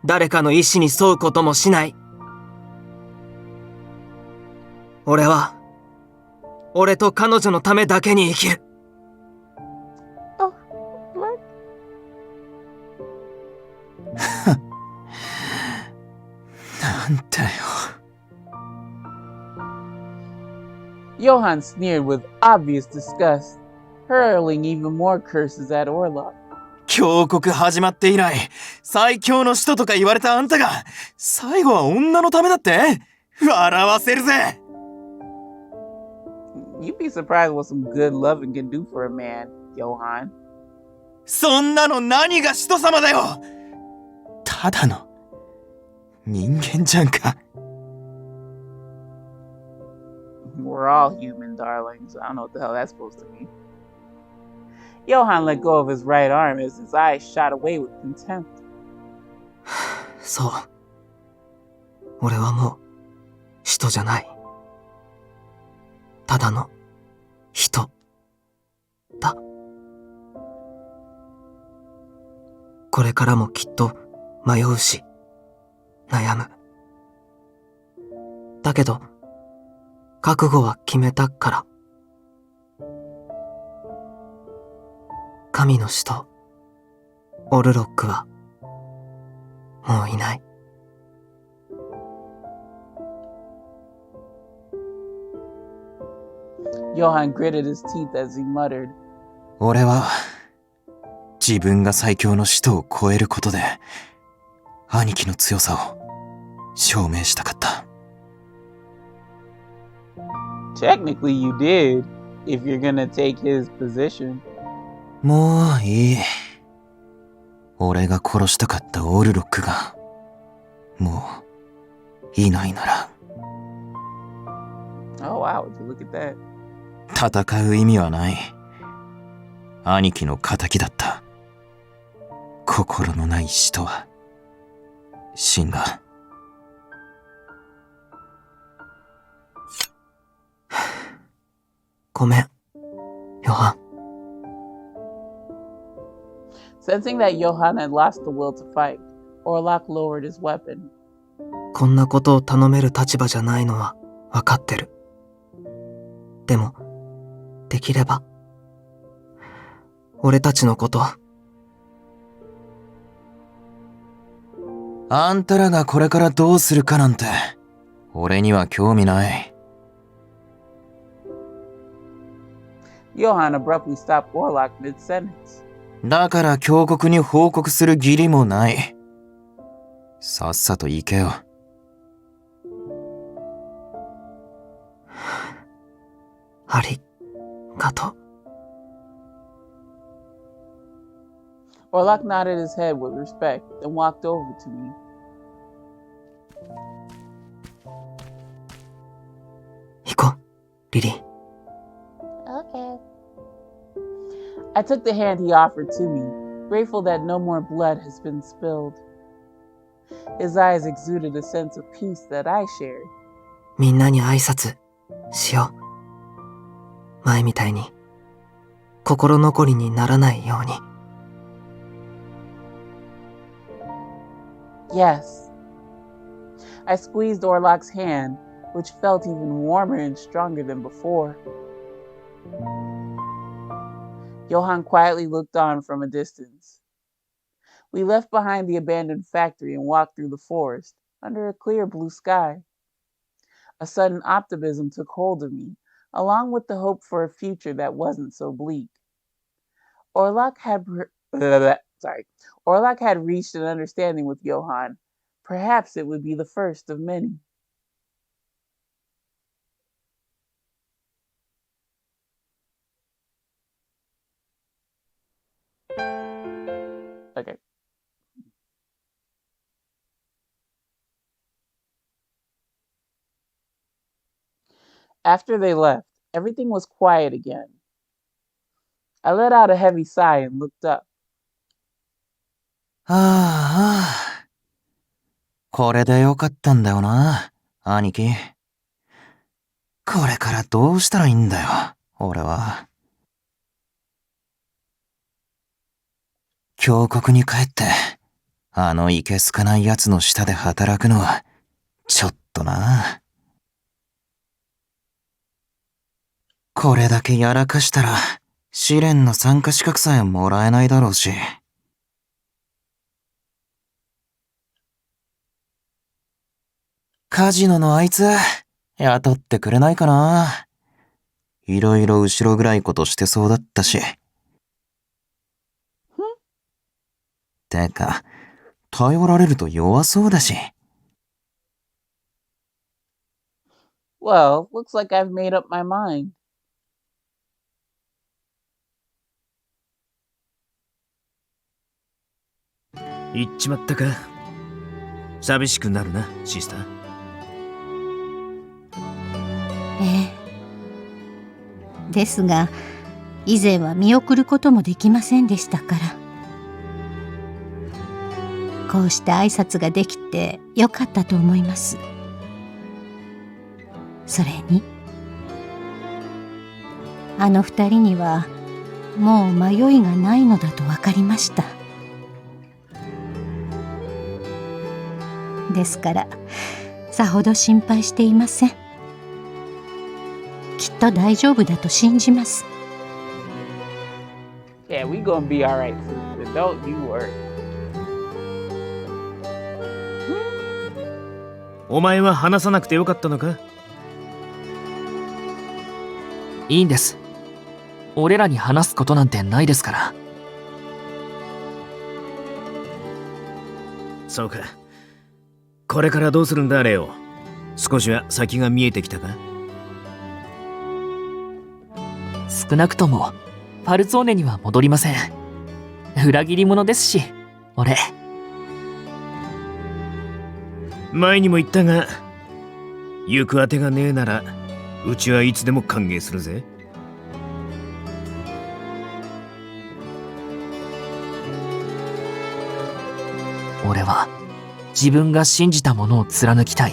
誰かの意志に沿うこともしない。俺は、俺と彼女のためだけに生きる。Oh, what? なんだよ。Johann sneered with obvious disgust, hurling even more curses at Orlok. 峡谷始まって以来、最強の使徒とか言われたあんたが、最後は女のためだって？笑わせるぜ！ You'd be surprised what some good loving can do for a man, Johann. そんなの何が使徒様だよ！ただの人間じゃんか。We're all human, darlings. I don't know what the hell that's supposed to mean. Johann let go of his right arm as his eyes shot away with contempt. そう。俺はもう、人じゃない。ただの、人、だ。これからもきっと、迷うし、悩む。だけど、覚悟は決めたから。神の使徒、オルロックは、もういない。Johann gritted his teeth as he muttered. 俺は、自分が最強の使徒を超えることで、兄貴の強さを証明したかった。Technically, you did, if you're gonna take his position. もういい。俺が殺したかったオルロックが、もう、いないなら。Oh wow, would you look at that? 戦う意味はない。兄貴の仇だった。心のない使徒は、死んだ。ごめん、ヨハン。Sensing that Johann had lost the will to fight, Orlok lowered his weapon. こんなことを頼める立場じゃないのは分かってる。でも、できれば、俺たちのこと。あんたらがこれからどうするかなんて、俺には興味ない。Johann abruptly stopped Orlok mid-sentence. だから教国に報告する義理もない。さっさと行けよ。ありがとう。Orlok nodded his head with respect, then walked over to me. 行こう、リリー。Okay. I took the hand he offered to me, grateful that no more blood has been spilled. His eyes exuded a sense of peace that I shared. みんなに挨拶しよう。前みたいに心残りにならないように。Yes. I squeezed Orlok's hand, which felt even warmer and stronger than before. Johann quietly looked on from a distance. We left behind the abandoned factory and walked through the forest, under a clear blue sky. A sudden optimism took hold of me, along with the hope for a future that wasn't so bleak. Orlok had reached an understanding with Johann. Perhaps it would be the first of many. Okay. After they left, everything was quiet again. I let out a heavy sigh and looked up. これでよかったんだよな、兄貴。これからどうしたらいいんだよ、俺は。峡谷に帰って、あのいけすかない奴の下で働くのは、ちょっとな。これだけやらかしたら、試練の参加資格さえもらえないだろうし。カジノのあいつ、雇ってくれないかな。いろいろ後ろ暗いことしてそうだったし。てか、頼られると弱そうだし。Well, looks like I've made up my mind. 行っちまったか。寂しくなるな、シスター。ええ。ですが、以前は見送ることもできませんでしたから。こうして挨拶ができてよかったと思います。それに、あの二人にはもう迷いがないのだと分かりました。ですから、さほど心配していません。きっと大丈夫だと信じます。Yeah, we gonna be alright, sister. Don't you worry. お前は話さなくてよかったのか？いいんです。俺らに話すことなんてないですから。そうか。これからどうするんだ、レオ。少しは先が見えてきたか？少なくともファルツォーネには戻りません。裏切り者ですし、俺。前にも言ったが、行くあてがねえならうちはいつでも歓迎するぜ。俺は自分が信じたものを貫きたい。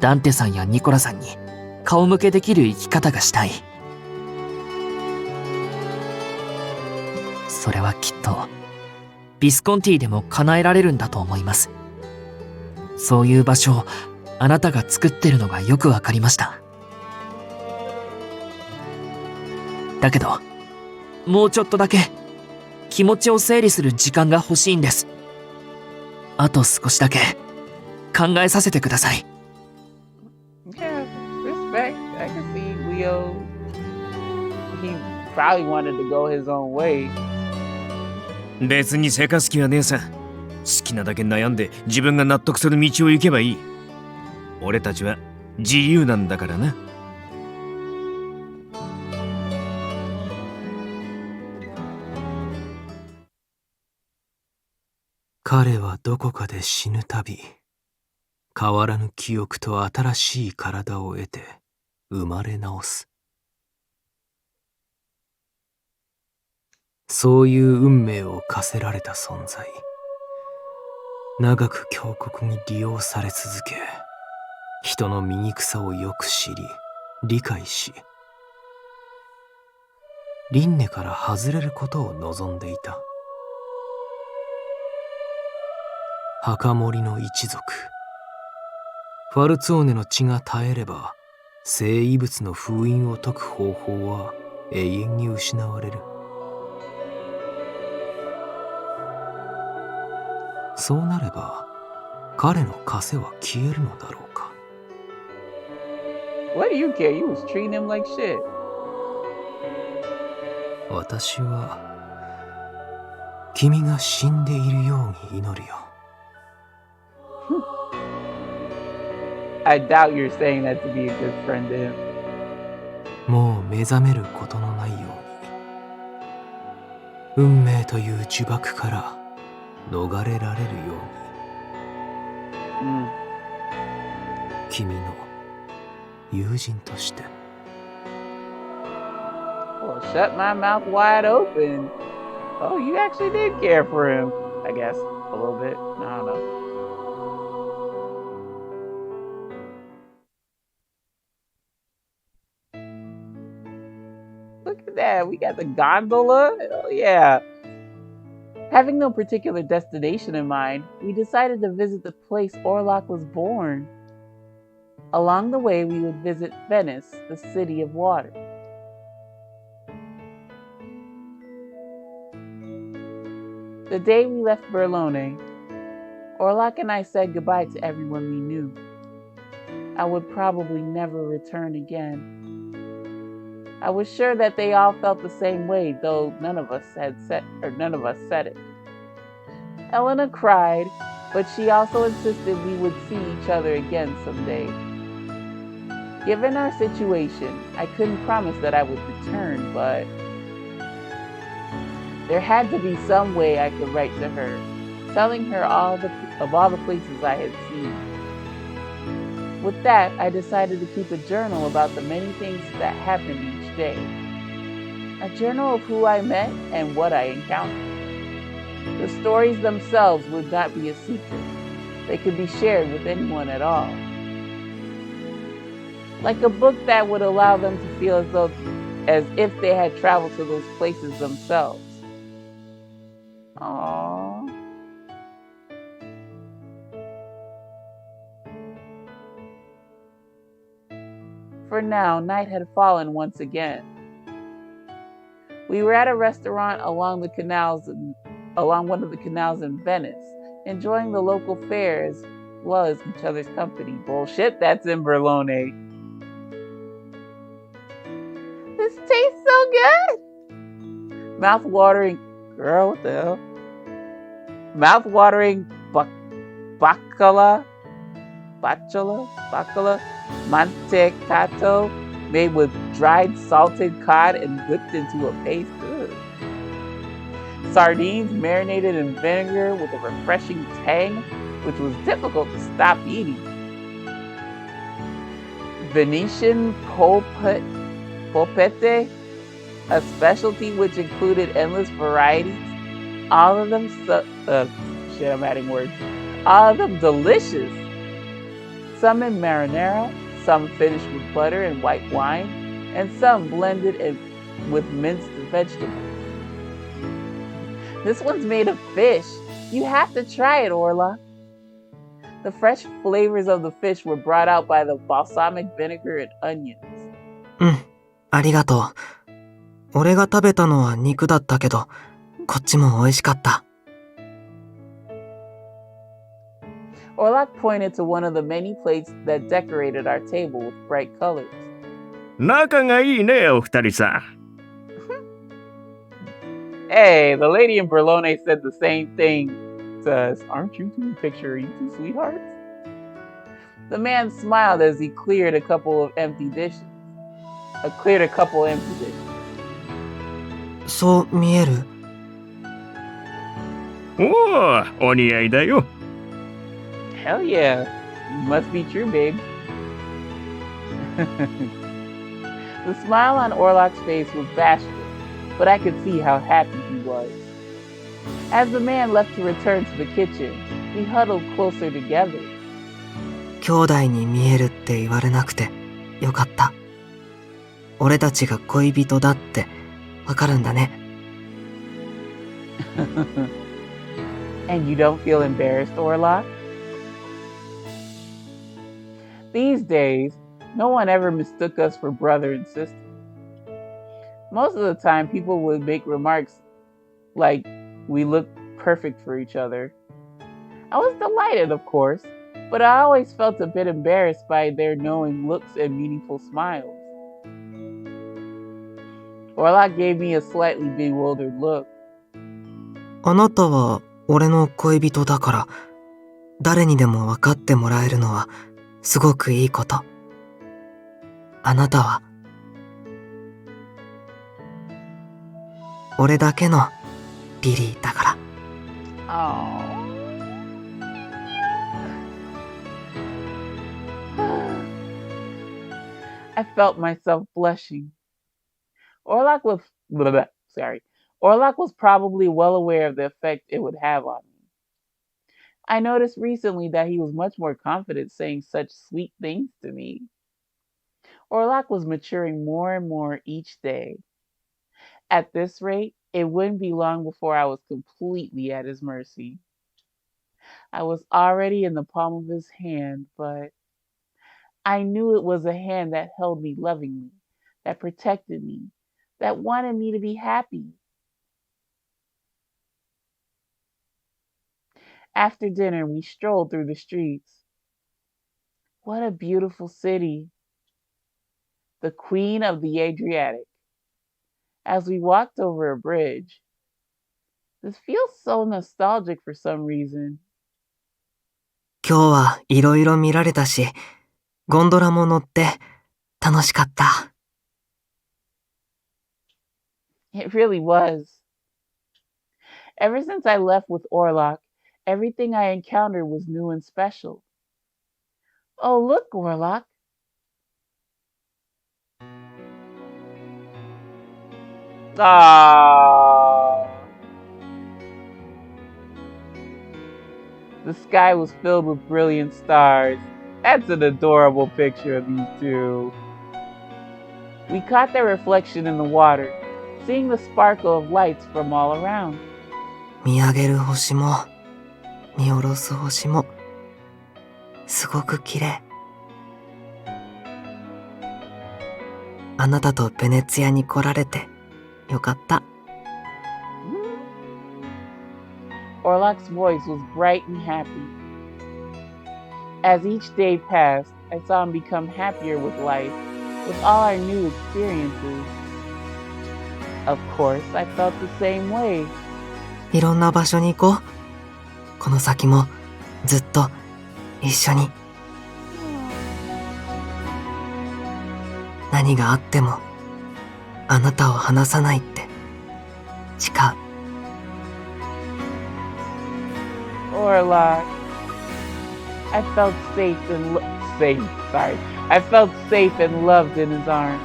ダンテさんやニコラさんに顔向けできる生き方がしたい。それはきっとビスコンティでも叶えられるんだと思います。そういう場所をあなたが作ってるのがよくわかりました。だけどもうちょっとだけ気持ちを整理する時間が欲しいんです。あと少しだけ考えさせてください。Yeah, respect. I can see Leo. He probably wanted to go his own way. 別にせかす気はねえさ。好きなだけ悩んで自分が納得する道を行けばいい。俺たちは自由なんだからな。彼はどこかで死ぬたび、変わらぬ記憶と新しい体を得て生まれ直す。そういう運命を課せられた存在。長く峡谷に利用され続け、人の醜さをよく知り、理解し、輪廻から外れることを望んでいた。墓守の一族。ファルツォーネの血が絶えれば、生異物の封印を解く方法は永遠に失われる。そうなれば、彼の枷は消えるのだろうか。What do you care? You was treating him like shit. 私は、君が死んでいるように祈るよ。I doubt you're saying that to be a good friend to him. もう目覚めることのないように、運命という呪縛から逃れられるように、君の友人として。Well, shut my mouth wide open. Oh, you actually did care for him, I guess, a little bit. I don't know. Look at that. We got the gondola. Oh, yeah. Having no particular destination in mind, we decided to visit the place Orlok was born. Along the way, we would visit Venice, the city of water. The day we left Berlone, Orlok and I said goodbye to everyone we knew. I would probably never return again. I was sure that they all felt the same way, though none of us said it. Elena cried, but she also insisted we would see each other again someday. Given our situation, I couldn't promise that I would return, but there had to be some way I could write to her, telling her all the places I had seen. With that, I decided to keep a journal about the many things that happened each day. A journal of who I met and what I encountered. The stories themselves would not be a secret. They could be shared with anyone at all. Like a book that would allow them to feel as if they had traveled to those places themselves. Aww. For now, night had fallen once again. We were at a restaurant along one of the canals in Venice, enjoying the local fare as well as each other's company. Bullshit, that's in Berlone. This tastes so good! Mouth-watering, girl, what the hell? Mouth-watering bacala mantecato made with dried salted cod and whipped into a paste. Ugh. Sardines marinated in vinegar with a refreshing tang, which was difficult to stop eating. Venetian polpette, a specialty which included endless varieties. All of them I'm adding words. All of them delicious. Some in marinara, some finished with butter and white wine, and some blended with minced vegetables. This one's made of fish. You have to try it, Orlok. The fresh flavors of the fish were brought out by the balsamic vinegar and onions. ありがとう。俺が食べたのは肉だったけど、こっちも美味しかった。Orlok pointed to one of the many plates that decorated our table with bright colors. 仲がいいね、お二人さん。Hey, the lady in Berlone said the same thing to us. Aren't you two a picture? Are you two sweethearts? The man smiled as he cleared a couple of empty dishes. そう見える？おお、お似合いだよ。Hell yeah. Must be true, babe. The smile on Orlok's face was bashful, but I could see how happy he was. As the man left to return to the kitchen, we huddled closer together. 兄弟に見えるって言われなくてよかった。俺たちが恋人だってわかるんだね。And you don't feel embarrassed, Orlok? These days, no one ever mistook us for brother and sister. Most of the time, people would make remarks like we look perfect for each other. I was delighted, of course, but I always felt a bit embarrassed by their knowing looks and meaningful smiles. Orlok gave me a slightly bewildered look. あなたは俺の恋人だから、誰にでも分かってもらえるのはすごくいいこと。あなたは俺だけのビリーだから。I felt myself blushing. Orlok was probably well aware of the effect it would have on me. I noticed recently that he was much more confident saying such sweet things to me. Orlok was maturing more and more each day. At this rate, it wouldn't be long before I was completely at his mercy. I was already in the palm of his hand, but I knew it was a hand that held me lovingly, that protected me, that wanted me to be happy. After dinner, we strolled through the streets. What a beautiful city. The Queen of the Adriatic. As we walked over a bridge, this feels so nostalgic for some reason. 今日はいろいろ見られたし、ゴンドラも乗って楽しかった。It really was. Ever since I left with Orlok, everything I encountered was new and special. Oh, look, Orlok. Ah. The sky was filled with brilliant stars. That's an adorable picture of these two. We caught their reflection in the water, seeing the sparkle of lights from all around. 見上げる星も見下ろす星もすごく綺麗。あなたとベネツィアに来られてよかった。Orlok's voice was bright and happy. As each day passed, I saw him become happier with life, with all our new experiences. Of course, I felt the same way. いろんな場所に行こう。この先もずっと一緒に。何があってもあなたを離さないって誓う。Orlok, I felt safe and loved in his arms.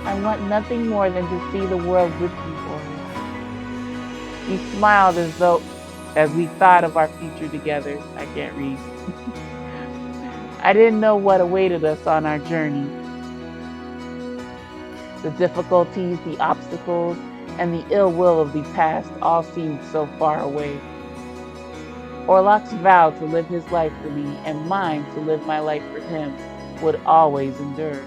I want nothing more than to see the world with you, Orlok. He smiled as we thought of our future together. I can't read. I didn't know what awaited us on our journey. The difficulties, the obstacles, and the ill will of the past all seemed so far away. Orlok's vow to live his life for me and mine to live my life for him would always endure.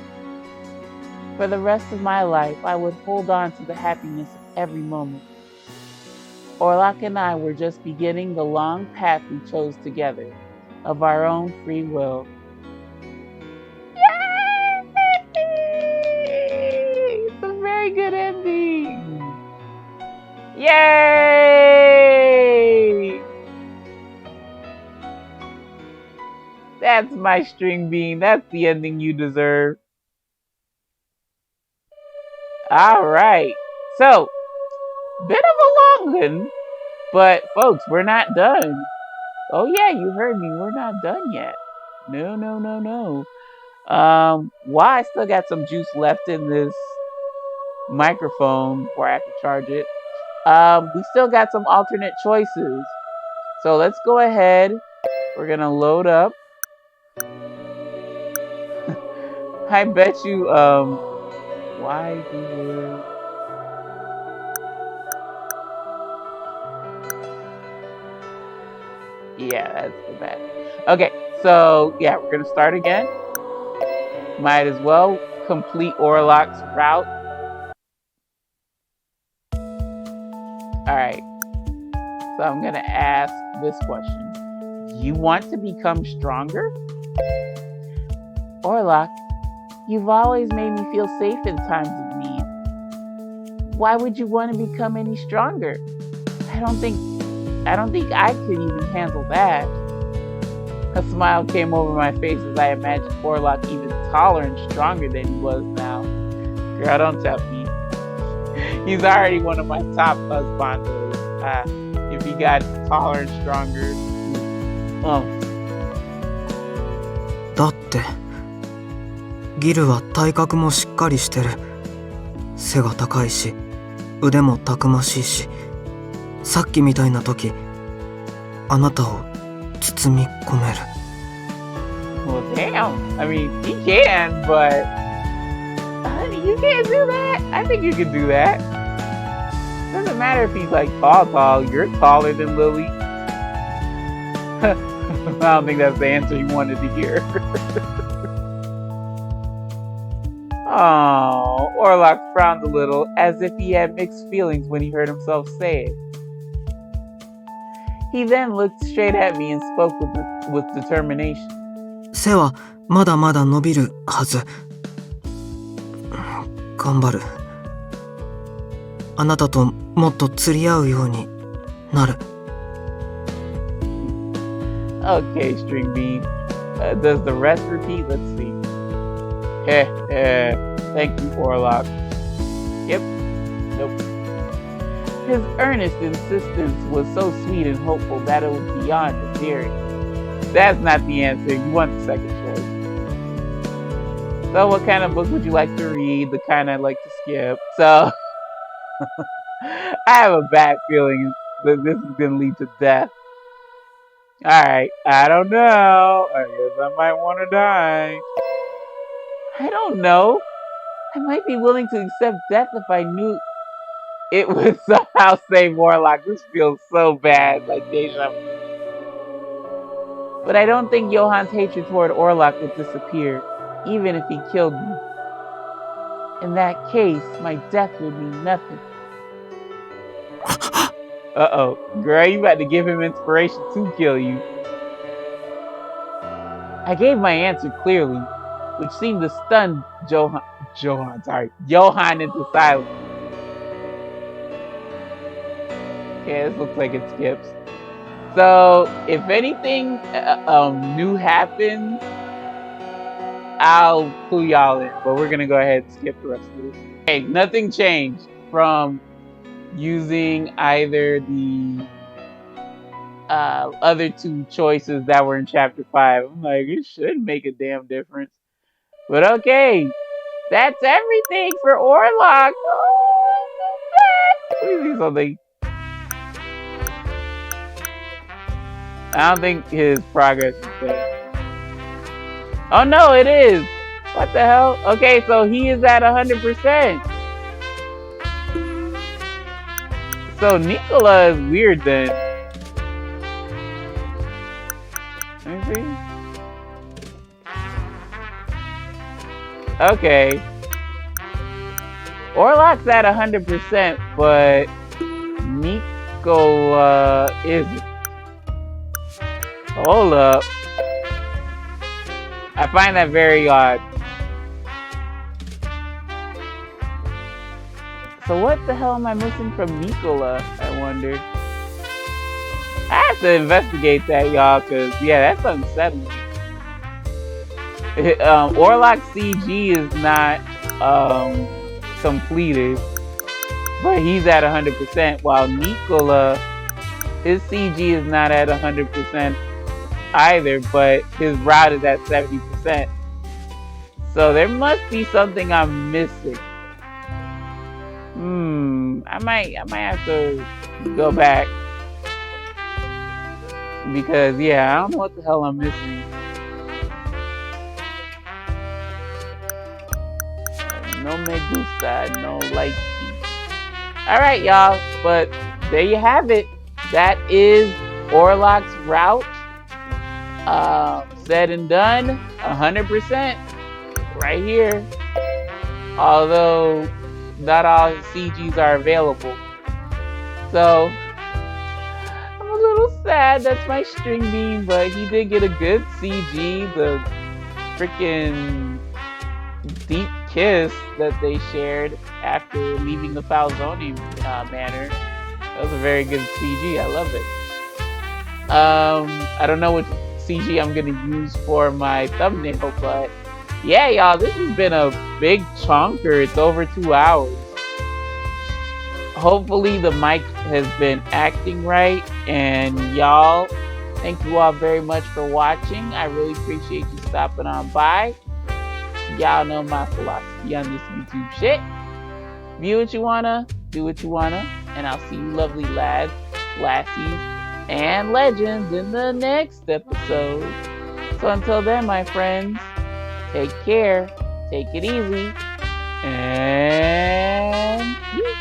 For the rest of my life, I would hold on to the happiness of every moment. Orlok and I were just beginning the long path we chose together, of our own free will. Yay! It's a very good ending! Yay! That's my string bean. That's the ending you deserve. Alright. So, bit of a long one, but folks, we're not done. Oh yeah, you heard me. We're not done yet. No. Why I still got some juice left in this microphone before I have to charge it. We still got some alternate choices. So let's go ahead. We're gonna load up. I bet you, why do yeah, that's the bad. Okay, so yeah, we're gonna start again. Might as well complete Orlok's route. Alright, so I'm gonna ask this question. You want to become stronger? Orlok, you've always made me feel safe in times of need. Why would you want to become any stronger? I don't think I could even handle that. A smile came over my face as I imagined Orlok even taller and stronger than he was now. Girl, don't tell me. He's already one of my top husbandos. If he got taller and stronger. だって、ギルは体格もしっかりしてる。背が高いし、腕もたくましいし、さっきみたいな時、あなたを包み込める。Well, damn. I mean, he can, but you can't do that. I think you can do that. Doesn't matter if he's like tall. You're taller than Lily. I don't think that's the answer you wanted to hear. Oh, Orlok frowned a little, as if he had mixed feelings when he heard himself say it. He then looked straight at me and spoke with determination. 背はまだまだ伸びるはず。頑張る。あなたともっと釣り合うようになる。Okay, String Bean. Does the rest repeat? Let's see. Thank you, Orlok. Yep. Nope. His earnest insistence was so sweet and hopeful that it was beyond endearing. That's not the answer. You want the second choice. So what kind of book would you like to read? The kind I'd like to skip. So, I have a bad feeling that this is going to lead to death. Alright, I don't know. I guess I might want to die. I don't know. I might be willing to accept death if I knew it would somehow save Orlok. This feels so bad, like deja vu. But I don't think Johan's hatred toward Orlok would disappear, even if he killed me. In that case, my death would mean nothing. Uh-oh. Girl, you about to give him inspiration to kill you. I gave my answer clearly, which seemed to stun Johan into silence. Okay, this looks like it skips. So, if anything new happens, I'll clue y'all in. But we're gonna go ahead and skip the rest of this. Okay, nothing changed from using either the other two choices that were in chapter 5. I'm like, it shouldn't make a damn difference. But okay, that's everything for Orlok. Oh, let me see something. I don't think his progress is there. Oh no, it is. What the hell? Okay, so he is at 100%. So Nicola is weird then. Let me see. Okay. Orlok's at 100%, but Nicola isn't. Hold up. I find that very odd. So what the hell am I missing from Nicola, I wonder? I have to investigate that, y'all, because, yeah, that's unsettling. Orlok's CG is not completed, but he's at 100%, while Nicola, his CG is not at 100% either, but his route is at 70%. So there must be something I'm missing. I might have to go back, because yeah, I don't know what the hell I'm missing. No me gusta, no likey. Alright, y'all, but there you have it. That is Orlok's route. Said and done, 100% right here. Although not all his CGs are available. So I'm a little sad that's my string bean, but he did get a good CG. The freaking deep kiss that they shared after leaving the Falzone manor. That was a very good CG. I love it. I don't know what CG I'm gonna use for my thumbnail, but yeah, y'all, this has been a big chonker. It's over 2 hours. Hopefully the mic has been acting right, and y'all, thank you all very much for watching. I really appreciate you stopping on by. Y'all know my philosophy on this YouTube shit. View what you wanna, do what you wanna, and I'll see you lovely lads, lassies, and legends in the next episode. So until then, my friends, take care, take it easy, and peace.